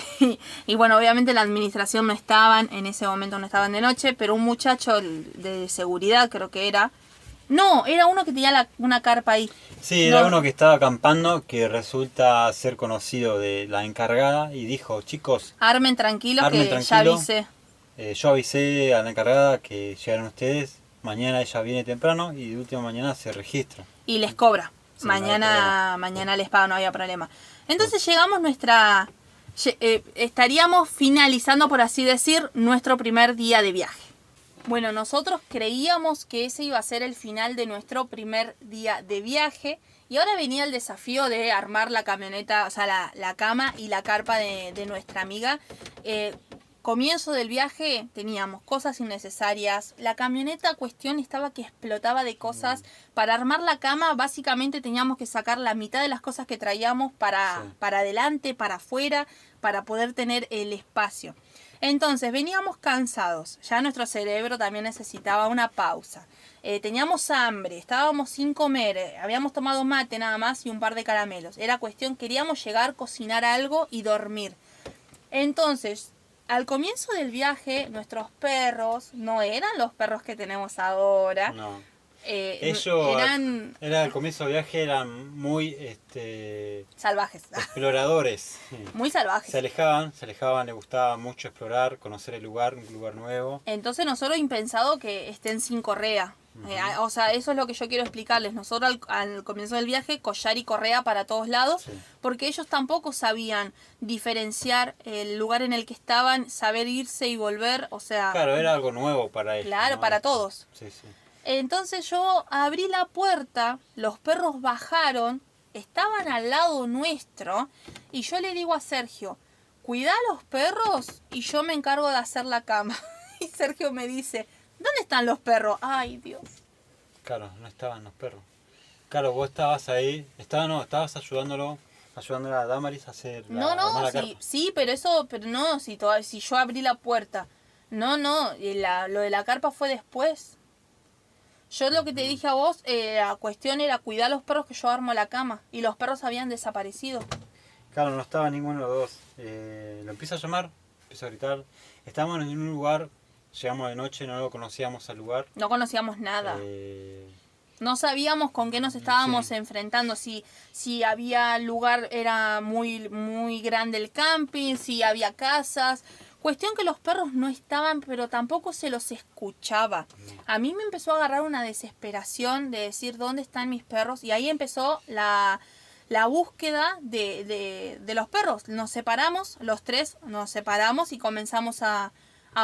bueno, obviamente la administración no estaban, en ese momento no estaban de noche, pero un muchacho de seguridad creo que era. No, era uno que tenía una carpa ahí. Sí, era No. uno que estaba acampando, que resulta ser conocido de la encargada, y dijo, chicos, Armen tranquilos Armen que ya tranquilo. avisé. Yo avisé a la encargada que llegaron ustedes, mañana ella viene temprano y de última mañana se registra. Y les cobra. Sí, no hay Mañana les paga, no había problema. Entonces llegamos estaríamos finalizando, por así decir, nuestro primer día de viaje. Bueno, nosotros creíamos que ese iba a ser el final de nuestro primer día de viaje. Y ahora venía el desafío de armar la camioneta, o sea, la cama y la carpa de nuestra amiga. Comienzo del viaje teníamos cosas innecesarias. La camioneta cuestión estaba que explotaba de cosas. Para armar la cama básicamente teníamos que sacar la mitad de las cosas que traíamos para adelante, para afuera, para poder tener el espacio. Entonces veníamos cansados. Ya nuestro cerebro también necesitaba una pausa. Teníamos hambre, estábamos sin comer, habíamos tomado mate nada más y un par de caramelos. Era cuestión, queríamos llegar, cocinar algo y dormir. Entonces, al comienzo del viaje, nuestros perros no eran los perros que tenemos ahora. No. Ellos, eran al comienzo del viaje, eran muy salvajes, exploradores. muy salvajes. Se alejaban, les gustaba mucho explorar, conocer el lugar, un lugar nuevo. Entonces nosotros impensado que estén sin correa. O sea, eso es lo que yo quiero explicarles. Nosotros al comienzo del viaje, collar y correa para todos lados, Sí. porque ellos tampoco sabían diferenciar el lugar en el que estaban, saber irse y volver, o sea... Claro, era algo nuevo para ellos. Claro, ¿no? para todos. Sí, sí. Entonces yo abrí la puerta, los perros bajaron, estaban al lado nuestro, y yo le digo a Sergio, cuidá a los perros y yo me encargo de hacer la cama. Y Sergio me dice, ¿dónde están los perros? Ay, Dios. Claro, no estaban los perros. Claro, vos estabas ahí, estabas ayudándole a Damaris a hacer No, armar no, la sí, carpa. sí, pero no, si yo abrí la puerta. No, y lo de la carpa fue después. Yo lo que te dije a vos, la cuestión era cuidar a los perros que yo armo la cama. Y los perros habían desaparecido. Claro, no estaba ninguno de los dos. Lo empiezo a llamar, empiezo a gritar. Estábamos en un lugar, llegamos de noche, no lo conocíamos al lugar. No conocíamos nada. Eh, No sabíamos con qué nos estábamos Sí. enfrentando, si había lugar, era muy, muy grande el camping, si había casas. Cuestión que los perros no estaban, pero tampoco se los escuchaba. A mí me empezó a agarrar una desesperación de decir dónde están mis perros, y ahí empezó la búsqueda de los perros. Nos separamos, los tres nos separamos y comenzamos a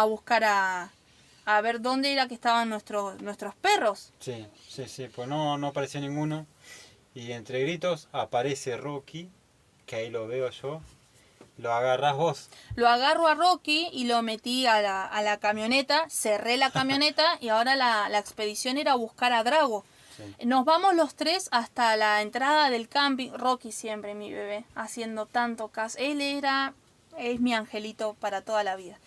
buscar a ver dónde era que estaban nuestros perros. sí, pues no apareció ninguno. Y entre gritos aparece Rocky, que ahí lo veo yo. Lo agarrás vos. Lo agarro a Rocky y lo metí a la camioneta, cerré la camioneta y ahora la expedición era buscar a Drago. Sí. Nos vamos los tres hasta la entrada del camping. Rocky siempre, mi bebé, haciendo tanto caso. Es mi angelito para toda la vida.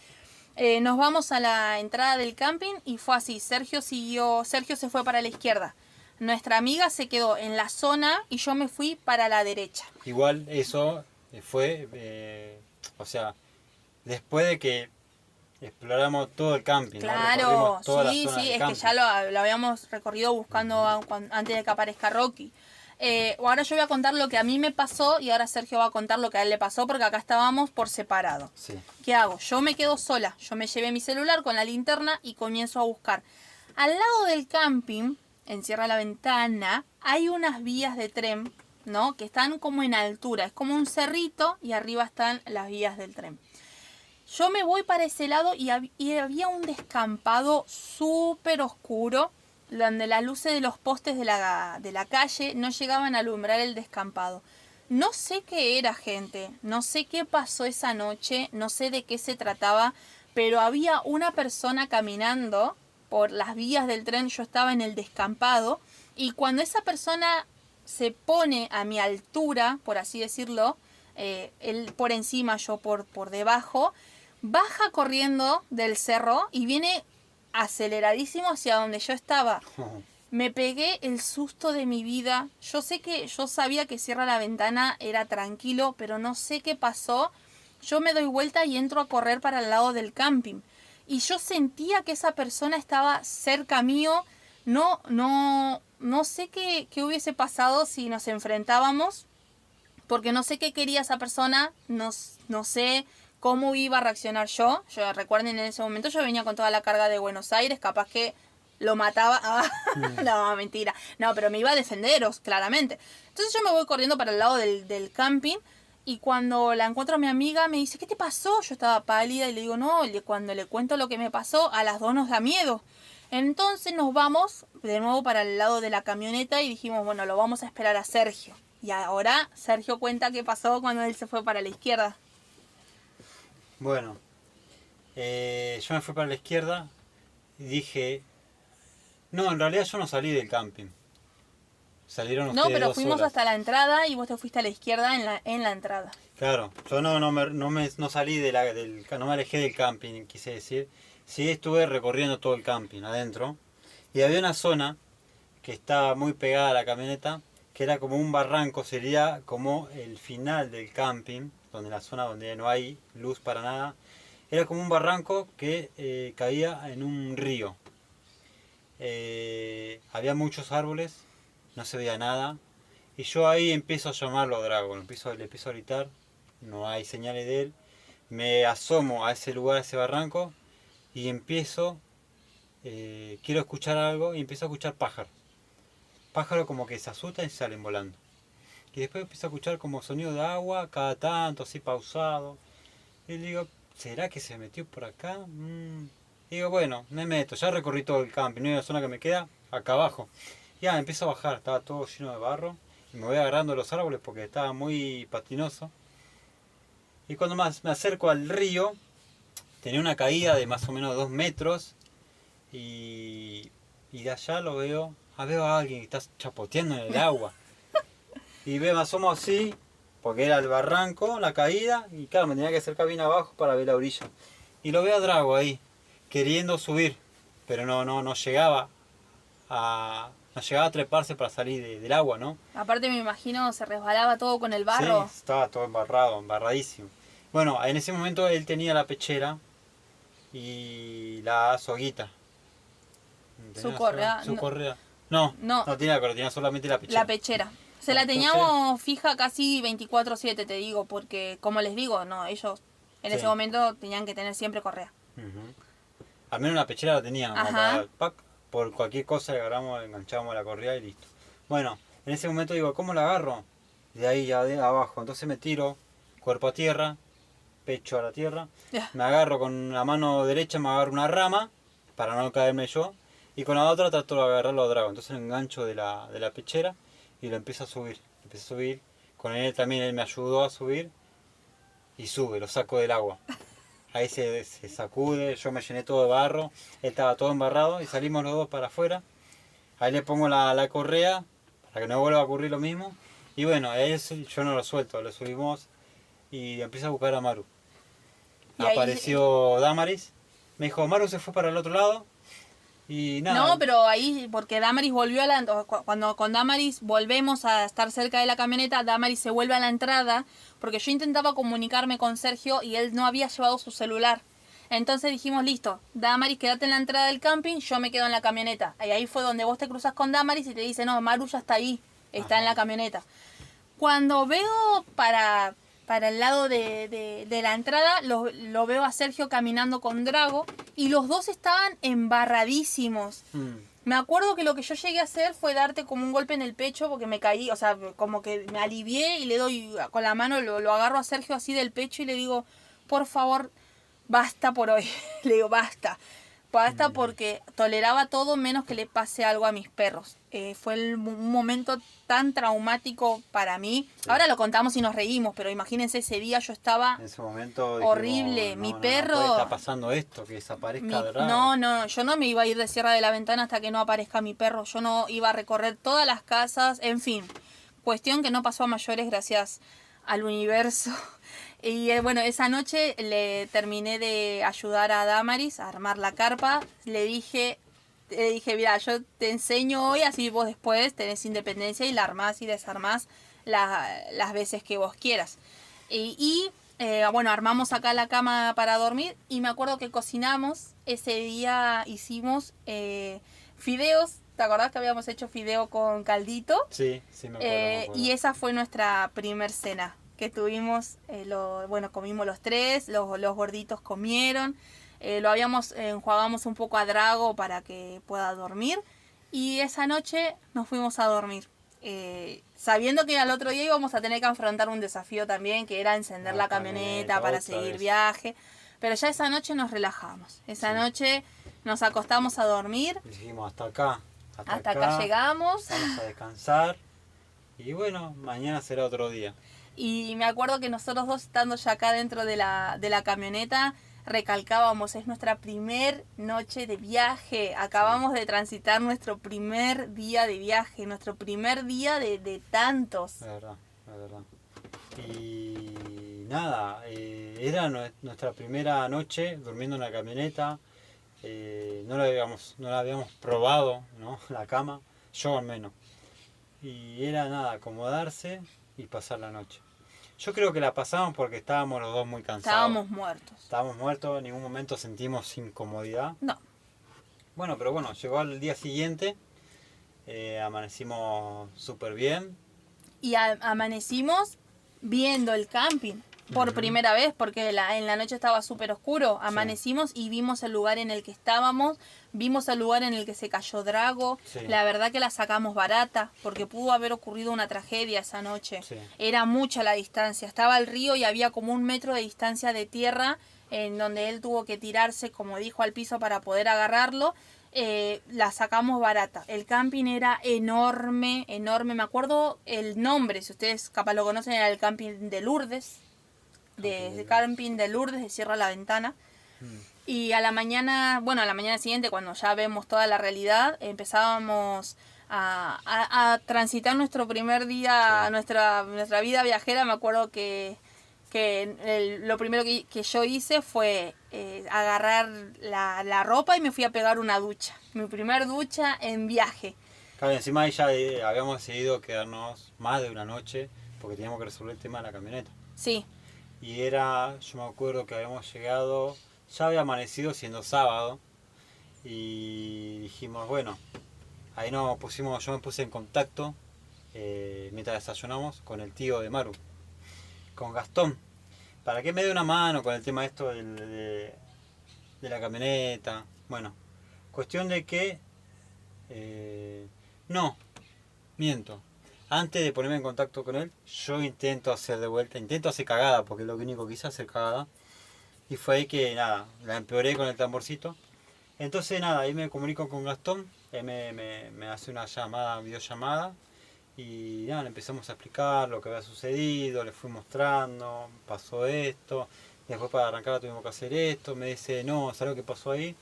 Nos vamos a la entrada del camping y fue así. Sergio se fue para la izquierda. Nuestra amiga se quedó en la zona y yo me fui para la derecha. Igual eso fue, o sea, después de que exploramos todo el camping, ¿no? Claro, Recorrimos toda sí, la zona sí, del es camping. que ya lo habíamos recorrido buscando antes de que aparezca Rocky. Ahora yo voy a contar lo que a mí me pasó y ahora Sergio va a contar lo que a él le pasó porque acá estábamos por separado. Sí. ¿Qué hago? Yo me quedo sola, yo me llevé mi celular con la linterna y comienzo a buscar. Al lado del camping, en Cierra la Ventana, hay unas vías de tren, ¿no? Que están como en altura, es como un cerrito y arriba están las vías del tren. Yo me voy para ese lado y había un descampado súper oscuro, donde las luces de los postes de la calle no llegaban a alumbrar el descampado. No sé qué era, gente, no sé qué pasó esa noche, no sé de qué se trataba, pero había una persona caminando por las vías del tren, yo estaba en el descampado, y cuando esa persona se pone a mi altura, por así decirlo, él por encima, yo por debajo, baja corriendo del cerro y viene aceleradísimo hacia donde yo estaba. Me pegué el susto de mi vida. Yo sabía que Cierra la Ventana era tranquilo, pero no sé qué pasó. Yo me doy vuelta y entro a correr para el lado del camping. Y yo sentía que esa persona estaba cerca mío. No sé qué hubiese pasado si nos enfrentábamos, porque no sé qué quería esa persona, no sé cómo iba a reaccionar yo. Recuerden, en ese momento yo venía con toda la carga de Buenos Aires, capaz que lo mataba. No, mentira. No, pero me iba a defenderos, claramente. Entonces yo me voy corriendo para el lado del camping y cuando la encuentro a mi amiga me dice, ¿qué te pasó? Yo estaba pálida y le digo, no, cuando le cuento lo que me pasó, a las dos nos da miedo. Entonces nos vamos de nuevo para el lado de la camioneta y dijimos, bueno, lo vamos a esperar a Sergio. Y ahora Sergio cuenta qué pasó cuando él se fue para la izquierda. Bueno, yo me fui para la izquierda y dije, no, en realidad yo no salí del camping. Salieron ustedes No, pero dos fuimos solas. hasta la entrada y vos te fuiste a la izquierda en la entrada. Claro, yo no salí no me alejé del camping, quise decir. Sí estuve recorriendo todo el camping adentro. Y había una zona que estaba muy pegada a la camioneta, que era como un barranco, sería como el final del camping, donde la zona donde no hay luz para nada. Era como un barranco que caía en un río. había muchos árboles, no se veía nada. Y yo ahí empiezo a llamarlo a Drago, le empiezo a gritar, no hay señales de él. Me asomo a ese lugar, a ese barranco, y empiezo, quiero escuchar algo, y empiezo a escuchar pájaros. Pájaros como que se asustan y salen volando. Y después empiezo a escuchar como sonido de agua, cada tanto, así pausado. Y digo, ¿será que se metió por acá? Y digo, bueno, me meto, ya recorrí todo el camping, no hay una zona que me queda acá abajo. Ya empiezo a bajar, estaba todo lleno de barro. Y me voy agarrando los árboles porque estaba muy patinoso. Y cuando más me acerco al río, tenía una caída de más o menos 2 metros. Y de allá lo veo, veo a alguien que está chapoteando en el agua. Y me asomo así, porque era el barranco, la caída, y claro, me tenía que acercar bien abajo para ver la orilla. Y lo veo a Drago ahí, queriendo subir, pero no llegaba a treparse para salir del agua, ¿no? Aparte me imagino se resbalaba todo con el barro. Sí, estaba todo embarradísimo. Bueno, en ese momento él tenía la pechera y la soguita. Su correa. Su correa. No tenía la correa, tenía solamente la pechera. La pechera. Se la teníamos fija casi 24/7, te digo, porque como les digo, no, ellos en ese momento tenían que tener siempre correa. Al menos la pechera la teníamos. Ajá. Por cualquier cosa le agarramos, enganchábamos la correa y listo. Bueno, en ese momento digo, ¿cómo la agarro? De ahí de abajo. Entonces me tiro, cuerpo a tierra, pecho a la tierra. Me agarro con la mano derecha, me agarro una rama para no caerme yo. Y con la otra trato de agarrarlo a Drago. Entonces lo engancho de la pechera y lo empiezo a subir. Con él también, él me ayudó a subir. Y sube, lo saco del agua. Ahí se sacude, yo me llené todo de barro. Él estaba todo embarrado y salimos los dos para afuera. Ahí le pongo la correa para que no vuelva a ocurrir lo mismo. Y bueno, ahí yo no lo suelto, lo subimos y empiezo a buscar a Maru. Y apareció Damaris. Me dijo, Maru se fue para el otro lado. Y nada. No, pero ahí, porque Damaris volvió cuando con Damaris volvemos a estar cerca de la camioneta, Damaris se vuelve a la entrada, porque yo intentaba comunicarme con Sergio y él no había llevado su celular. Entonces dijimos, listo, Damaris, quédate en la entrada del camping, yo me quedo en la camioneta. Y ahí fue donde vos te cruzas con Damaris y te dice, no, Maru ya está ahí, está en la camioneta. Cuando veo para el lado de la entrada, lo veo a Sergio caminando con Drago y los dos estaban embarradísimos. Me acuerdo que lo que yo llegué a hacer fue darte como un golpe en el pecho porque me caí, o sea, como que me alivié y le doy con la mano, lo agarro a Sergio así del pecho y le digo, por favor, basta por hoy. Le digo, basta porque toleraba todo menos que le pase algo a mis perros. Fue un momento tan traumático para mí. Sí. Ahora lo contamos y nos reímos, pero imagínense, ese día yo estaba en ese momento horrible. Dijimos, mi perro... No está pasando esto, que desaparezca Drago. No, yo no me iba a ir de Sierra de la Ventana hasta que no aparezca mi perro. Yo no iba a recorrer todas las casas, en fin. Cuestión que no pasó a mayores gracias al universo. Y bueno, esa noche le terminé de ayudar a Damaris a armar la carpa. Le dije, mira, yo te enseño hoy, así vos después tenés independencia y la armás y desarmás las veces que vos quieras. Bueno, armamos acá la cama para dormir y me acuerdo que cocinamos. Ese día hicimos fideos. ¿Te acordás que habíamos hecho fideo con caldito? Sí, me acuerdo. Y esa fue nuestra primer cena que tuvimos. Comimos los tres, los gorditos comieron. Enjuagamos un poco a Drago para que pueda dormir. Y esa noche nos fuimos a dormir. Sabiendo que al otro día íbamos a tener que afrontar un desafío también, que era encender la camioneta para seguir viaje. Pero ya esa noche nos relajamos. Esa noche nos acostamos a dormir. Dijimos, hasta acá. Hasta acá llegamos. Vamos a descansar. Y bueno, mañana será otro día. Y me acuerdo que nosotros dos, estando ya acá dentro de la camioneta, recalcábamos, es nuestra primer noche de viaje. Acabamos de transitar nuestro primer día de viaje, nuestro primer día de tantos. Es verdad. Y nada, era nuestra primera noche durmiendo en la camioneta. No la habíamos probado, ¿no? La cama, yo al menos. Y era nada, acomodarse y pasar la noche. Yo creo que la pasamos porque estábamos los dos muy cansados. Estábamos muertos, en ningún momento sentimos incomodidad. No. Bueno, pero bueno, llegó al día siguiente, amanecimos súper bien. Y amanecimos viendo el camping por Ujú. primera vez, porque en la noche estaba súper oscuro. Amanecimos y vimos el lugar en el que estábamos, vimos el lugar en el que se cayó Drago. Sí. La verdad que la sacamos barata, porque pudo haber ocurrido una tragedia esa noche. Sí. Era mucha la distancia, estaba el río y había como 1 metro de distancia de tierra, en donde él tuvo que tirarse, como dijo, al piso para poder agarrarlo. La sacamos barata. El camping era enorme, enorme. Me acuerdo el nombre, si ustedes capaz lo conocen, era el camping de Lourdes. Camping de Lourdes, de Cierra la Ventana. Y a la mañana, bueno, a la mañana siguiente, cuando ya vemos toda la realidad, empezábamos a transitar nuestro primer día, Sí. nuestra vida viajera. Me acuerdo que lo primero que yo hice fue agarrar la ropa y me fui a pegar una ducha. Mi primer ducha en viaje. Claro, y encima ahí ya habíamos decidido quedarnos más de una noche porque teníamos que resolver el tema de la camioneta. Sí, Y era, yo me acuerdo que habíamos llegado, ya había amanecido siendo sábado, y dijimos, bueno, ahí nos pusimos, yo me puse en contacto mientras desayunamos con el tío de Maru, con Gastón, para que me dé una mano con el tema esto de la camioneta. Bueno, cuestión de que, no, miento. Antes de ponerme en contacto con él, yo intento hacer cagada, porque es lo único que hice, hacer cagada. Y fue ahí que nada, la empeoré con el tamborcito. Entonces nada, ahí me comunico con Gastón, él me hace una videollamada, y nada, le empezamos a explicar lo que había sucedido, le fui mostrando, pasó esto, después para arrancar tuvimos que hacer esto, me dice, no, ¿sabes lo que pasó ahí?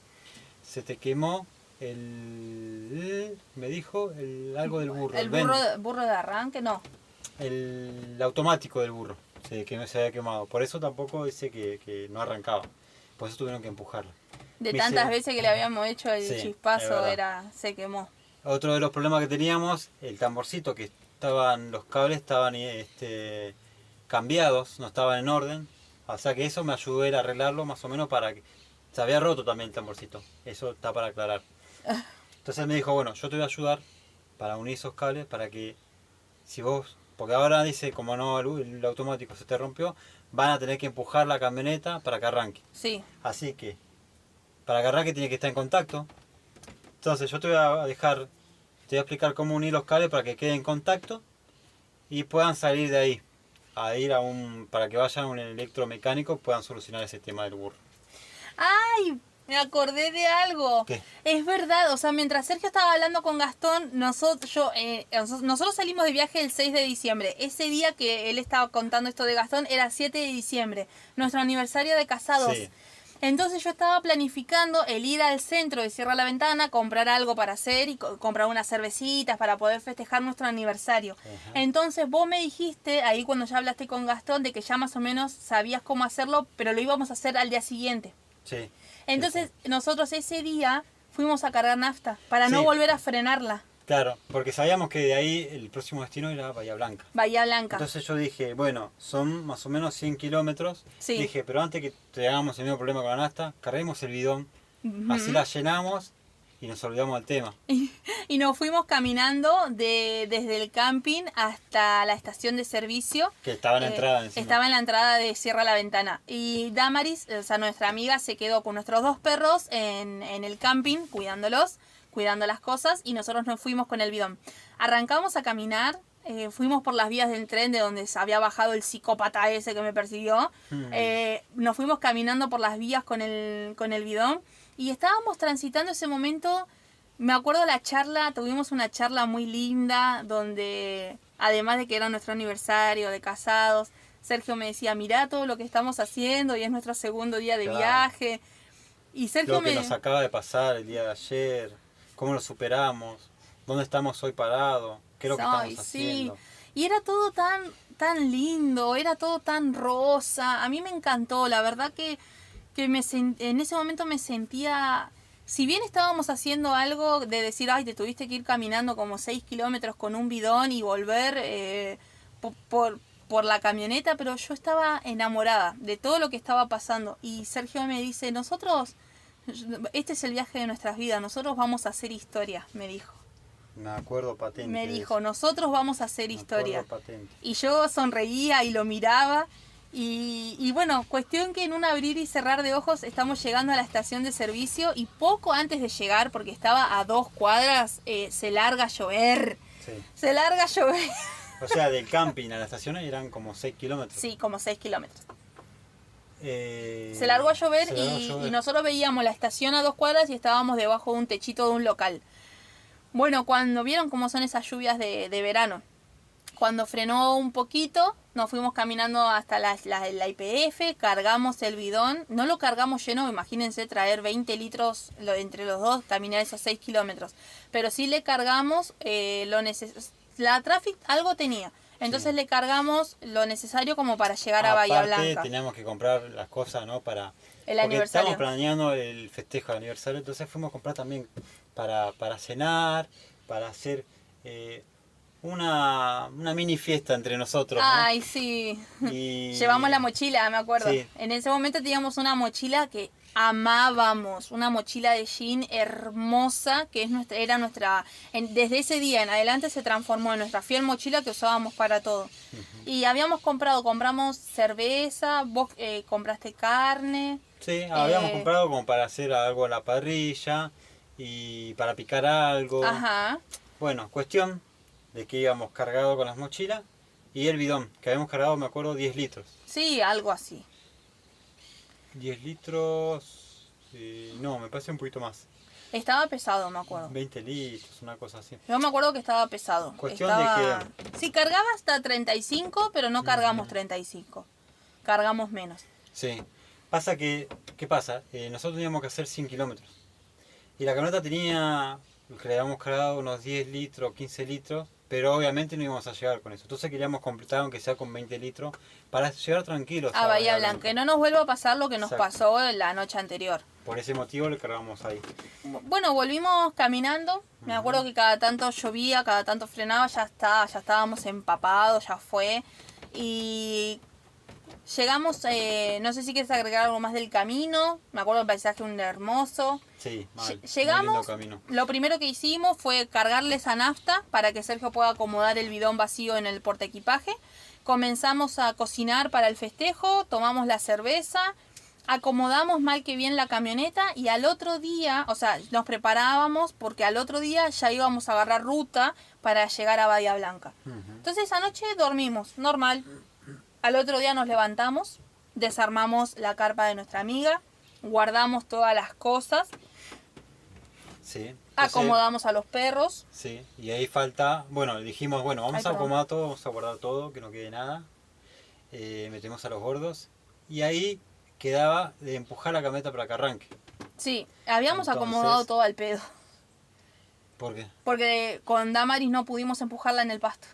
Se te quemó me dijo, algo del burro, el burro de arranque, no. el automático del burro, que no se había quemado. Por eso tampoco dice que no arrancaba. Por eso tuvieron que empujarlo. De Me tantas dice, veces que le habíamos hecho el sí, es chispazo, verdad. se quemó. Otro de los problemas que teníamos, el tamborcito, que los cables estaban cambiados, no estaban en orden. O sea que eso me ayudó a ir a arreglarlo más o menos para que... Se había roto también el tamborcito. Eso está para aclarar. Entonces él me dijo, bueno, yo te voy a ayudar para unir esos cables para que si vos... Porque ahora dice, como no el automático se te rompió, van a tener que empujar la camioneta para que arranque. Sí. Así que, para que arranque tiene que estar en contacto. Entonces yo te voy a explicar cómo unir los cables para que queden en contacto y puedan salir de ahí, para que vayan a un electromecánico, puedan solucionar ese tema del burro. ¡Ay! Me acordé de algo. ¿Qué? Es verdad, o sea, mientras Sergio estaba hablando con Gastón, nosotros salimos de viaje el 6 de diciembre. Ese día que él estaba contando esto de Gastón era 7 de diciembre, nuestro aniversario de casados. Sí. Entonces yo estaba planificando el ir al centro de Cierra la Ventana, comprar algo para hacer y comprar unas cervecitas para poder festejar nuestro aniversario. Ajá. Entonces vos me dijiste, ahí cuando ya hablaste con Gastón, de que ya más o menos sabías cómo hacerlo, pero lo íbamos a hacer al día siguiente. Sí. Entonces Sí. nosotros ese día fuimos a cargar nafta para no Sí. volver a frenarla. Claro, porque sabíamos que de ahí el próximo destino era Bahía Blanca. Bahía Blanca. Entonces yo dije, bueno, son más o menos 100 kilómetros. Sí. Dije, pero antes que tengamos el mismo problema con la nafta, carguemos el bidón, Ujú. así la llenamos y nos olvidamos del tema. Y nos fuimos caminando desde el camping hasta la estación de servicio. Que estaba en la entrada encima. Estaba en la entrada de Cierra la Ventana. Y Damaris, o sea, nuestra amiga, se quedó con nuestros 2 perros en el camping, cuidando las cosas, y nosotros nos fuimos con el bidón. Arrancamos a caminar, fuimos por las vías del tren de donde se había bajado el psicópata ese que me persiguió. Nos fuimos caminando por las vías con el bidón y estábamos transitando ese momento. Me acuerdo tuvimos una charla muy linda donde, además de que era nuestro aniversario de casados, Sergio me decía, mirá todo lo que estamos haciendo y es nuestro segundo día de Claro. viaje. Y Sergio Lo que nos acaba de pasar el día de ayer, cómo lo superamos, dónde estamos hoy parados, qué es lo que Ay, estamos sí. haciendo. Y era todo tan lindo, era todo tan rosa. A mí me encantó, la verdad que en ese momento me sentía... Si bien estábamos haciendo algo de decir, ay, te tuviste que ir caminando como 6 kilómetros con un bidón y volver por la camioneta, pero yo estaba enamorada de todo lo que estaba pasando. Y Sergio me dice, nosotros este es el viaje de nuestras vidas, nosotros vamos a hacer historia, me dijo. Me acuerdo patente. Me de dijo, eso. nosotros vamos a hacer Me historia. acuerdo patente. Y yo sonreía y lo miraba. Y bueno, cuestión que en un abrir y cerrar de ojos estamos llegando a la estación de servicio y poco antes de llegar, porque estaba a 2 cuadras, se larga a llover. Sí. Se larga a llover. O sea, del camping a la estación eran como 6 kilómetros. Sí, como 6 kilómetros. Se Se largó a llover, se largó a y llover. nosotros veíamos la estación a 2 cuadras y estábamos debajo de un techito de un local. Bueno, cuando vieron cómo son esas lluvias de verano, cuando frenó un poquito, nos fuimos caminando hasta la YPF, cargamos el bidón, no lo cargamos lleno, imagínense traer 20 litros entre los dos, caminar esos 6 kilómetros, pero sí le cargamos lo necesario, la Traffic algo tenía, entonces Sí. le cargamos lo necesario como para llegar a Bahía Aparte, Blanca. teníamos que comprar las cosas, ¿no? Para... El porque aniversario. estábamos planeando el festejo de aniversario, entonces fuimos a comprar también para cenar, para hacer una mini fiesta entre nosotros, ¿no? Ay, sí. Y... Llevamos la mochila, me acuerdo. Sí. En ese momento teníamos una mochila que amábamos, una mochila de jean hermosa, que es desde ese día en adelante se transformó en nuestra fiel mochila que usábamos para todo. Y compramos cerveza, vos compraste carne. Sí, habíamos comprado como para hacer algo a la parrilla y para picar algo. Ajá. Bueno, cuestión de que íbamos cargados con las mochilas y el bidón, que habíamos cargado, me acuerdo, 10 litros. Sí, algo así. 10 litros, no, me parece un poquito más. Estaba pesado, me acuerdo. 20 litros, una cosa así. Yo me acuerdo que estaba pesado. Cuestión Estaba... de Sí, cargaba hasta 35, pero no cargamos 35. Cargamos menos. Sí. Pasa que, ¿qué pasa? Nosotros teníamos que hacer 100 kilómetros. Y la camioneta tenía, que le habíamos cargado unos 10 litros, 15 litros, pero obviamente no íbamos a llegar con eso. Entonces queríamos completar aunque sea con 20 litros para llegar tranquilos A Bahía Blanca. Que no nos vuelva a pasar lo que nos Exacto. pasó la noche anterior. Por ese motivo le cargamos ahí. Bueno, volvimos caminando. Me acuerdo que cada tanto llovía, cada tanto frenaba, ya estábamos empapados, ya fue. Y llegamos, no sé si quieres agregar algo más del camino. Me acuerdo el paisaje un hermoso. Sí, mal. Muy Llegamos, lindo camino. lo primero que hicimos fue cargarle esa nafta para que Sergio pueda acomodar el bidón vacío en el portaequipaje. Comenzamos a cocinar para el festejo, tomamos la cerveza, acomodamos mal que bien la camioneta y al otro día, o sea, nos preparábamos porque al otro día ya íbamos a agarrar ruta para llegar a Bahía Blanca. Entonces esa noche dormimos, normal. Al otro día nos levantamos, desarmamos la carpa de nuestra amiga, guardamos todas las cosas, Sí. Entonces, acomodamos a los perros. sí, y ahí falta, bueno, dijimos, bueno, vamos Ay, a perdón. acomodar todo, vamos a guardar todo, que no quede nada. Metemos a los gordos. Y ahí quedaba de empujar la camioneta para que arranque. Sí, habíamos Entonces- acomodado todo al pedo, ¿Por qué? porque con Damaris no pudimos empujarla en el pasto.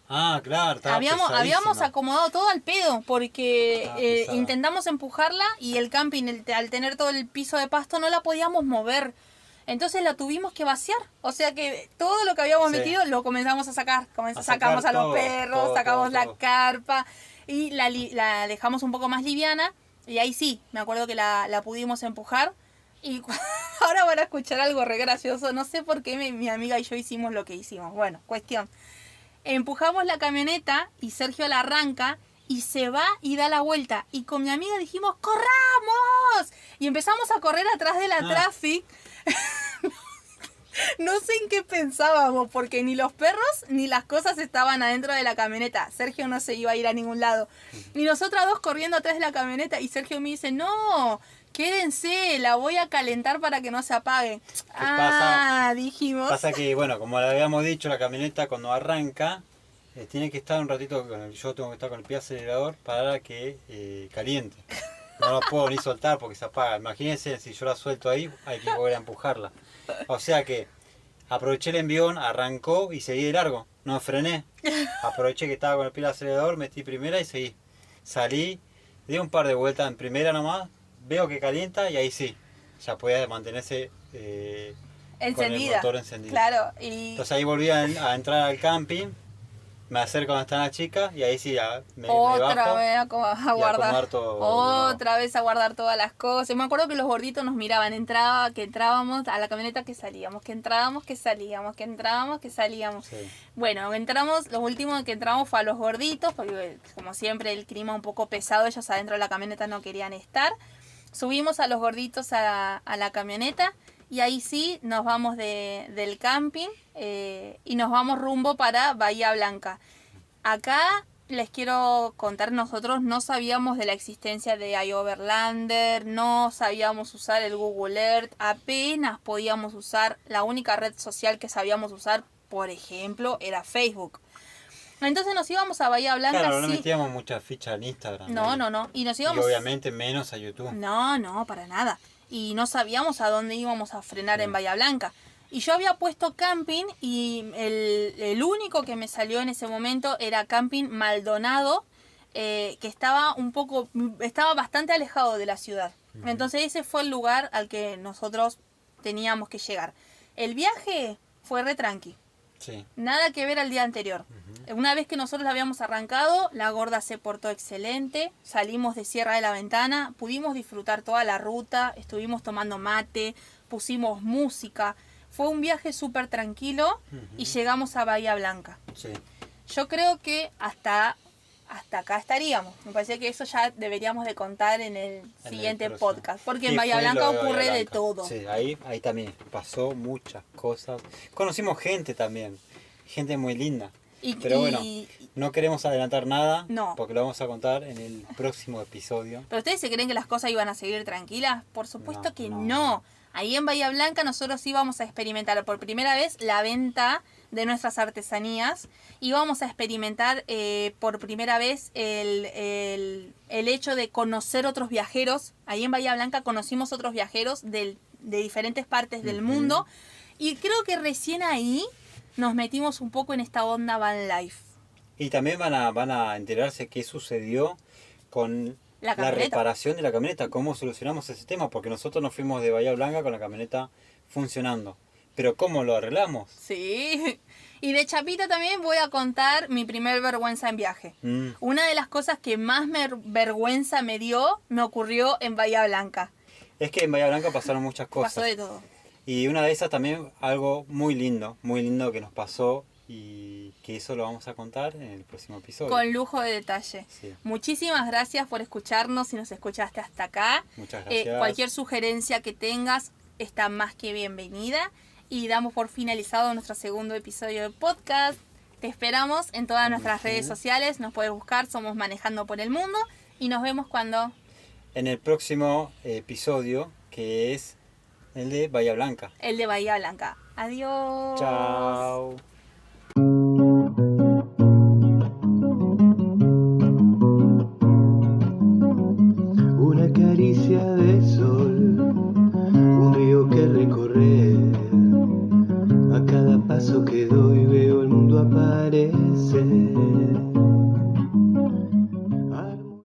Ah, claro, estaba Habíamos pesadísima. acomodado todo al pedo porque Estaba pesada. intentamos empujarla y el camping, al tener todo el piso de pasto, no la podíamos mover. Entonces la tuvimos que vaciar. O sea que todo lo que habíamos Sí. metido lo comenzamos a sacar. A Sacamos sacar a los todo, perros, todo, sacamos todo, la todo. carpa y la dejamos un poco más liviana. Y ahí sí, me acuerdo que la pudimos empujar. Y ahora van a escuchar algo re gracioso. No sé por qué mi amiga y yo hicimos lo que hicimos. Bueno, cuestión. Empujamos la camioneta y Sergio la arranca y se va y da la vuelta. Y con mi amiga dijimos, ¡corramos! Y empezamos a correr atrás de la Traffic. No sé en qué pensábamos, porque ni los perros ni las cosas estaban adentro de la camioneta. Sergio no se iba a ir a ningún lado. Y nosotras dos corriendo atrás de la camioneta y Sergio me dice, no, quédense, la voy a calentar para que no se apague. pasa? Dijimos. Pasa que, bueno, como le habíamos dicho, la camioneta cuando arranca tiene que estar un ratito, yo tengo que estar con el pie acelerador para que caliente. No lo puedo ni soltar porque se apaga. Imagínense, si yo la suelto ahí, hay que volver a empujarla. O sea que aproveché el envión, arrancó y seguí de largo. No frené. Aproveché que estaba con el pie acelerador, metí primera y seguí. Salí, di un par de vueltas en primera nomás, veo que calienta y ahí sí, ya podía mantenerse con el Encendida. motor encendido. Claro. Y Entonces ahí volví a entrar al camping me acerco donde están las chicas y ahí sí ya me Otra bajo vez a y guardar. acomodar todo. Otra vez a guardar todas las cosas. Me acuerdo que los gorditos nos miraban, que entrábamos a la camioneta, que salíamos, que entrábamos, que salíamos, que entrábamos, que salíamos. Sí. Bueno, entramos, lo último que entramos fue a los gorditos, porque como siempre el clima un poco pesado, ellos adentro de la camioneta no querían estar. Subimos a los gorditos a la camioneta y ahí sí nos vamos del camping y nos vamos rumbo para Bahía Blanca. Acá les quiero contar, nosotros no sabíamos de la existencia de iOverlander, no sabíamos usar el Google Earth, apenas podíamos usar, la única red social que sabíamos usar, por ejemplo, era Facebook. Entonces nos íbamos a Bahía Blanca. Claro, no sí. metíamos muchas fichas en Instagram. No. Y nos íbamos. Y obviamente menos a YouTube. No, para nada. Y no sabíamos a dónde íbamos a frenar en Bahía Blanca. Y yo había puesto camping y el único que me salió en ese momento era Camping Maldonado, que estaba bastante alejado de la ciudad. Uh-huh. Entonces ese fue el lugar al que nosotros teníamos que llegar. El viaje fue re tranqui. Sí. Nada que ver al día anterior. Uh-huh. Una vez que nosotros la habíamos arrancado, la gorda se portó excelente, salimos de Sierra de la Ventana, pudimos disfrutar toda la ruta, estuvimos tomando mate, pusimos música. Fue un viaje súper tranquilo y llegamos a Bahía Blanca. Sí. Yo creo que hasta acá estaríamos. Me parece que eso ya deberíamos de contar en el siguiente podcast. Porque en Bahía Blanca ocurre de todo. Sí, ahí también pasó muchas cosas. Conocimos gente también, gente muy linda. Pero bueno, no queremos adelantar nada porque lo vamos a contar en el próximo episodio. ¿Pero ustedes se creen que las cosas iban a seguir tranquilas? Por supuesto que no. Ahí en Bahía Blanca nosotros íbamos a experimentar por primera vez la venta de nuestras artesanías. Íbamos a experimentar por primera vez el hecho de conocer otros viajeros. Ahí en Bahía Blanca conocimos otros viajeros de diferentes partes del mundo. Y creo que recién ahí nos metimos un poco en esta onda van life. Y también van a enterarse qué sucedió con la reparación de la camioneta, cómo solucionamos ese tema, porque nosotros nos fuimos de Bahía Blanca con la camioneta funcionando. Pero ¿cómo lo arreglamos? Sí. Y de chapita también voy a contar mi primer vergüenza en viaje. Una de las cosas que más vergüenza me dio, me ocurrió en Bahía Blanca. Es que en Bahía Blanca pasaron muchas cosas. Pasó de todo. Y una de esas también, algo muy lindo que nos pasó y que eso lo vamos a contar en el próximo episodio. Con lujo de detalle. Sí. Muchísimas gracias por escucharnos si nos escuchaste hasta acá. Muchas gracias. Cualquier sugerencia que tengas está más que bienvenida. Y damos por finalizado nuestro segundo episodio de podcast. Te esperamos en todas nuestras redes sociales. Nos puedes buscar, somos Manejando por el Mundo. Y nos vemos en el próximo episodio, que es el de Bahía Blanca. El de Bahía Blanca. Adiós. Chao. Una caricia de sol, un río que recorrer. A cada paso que doy veo el mundo aparecer.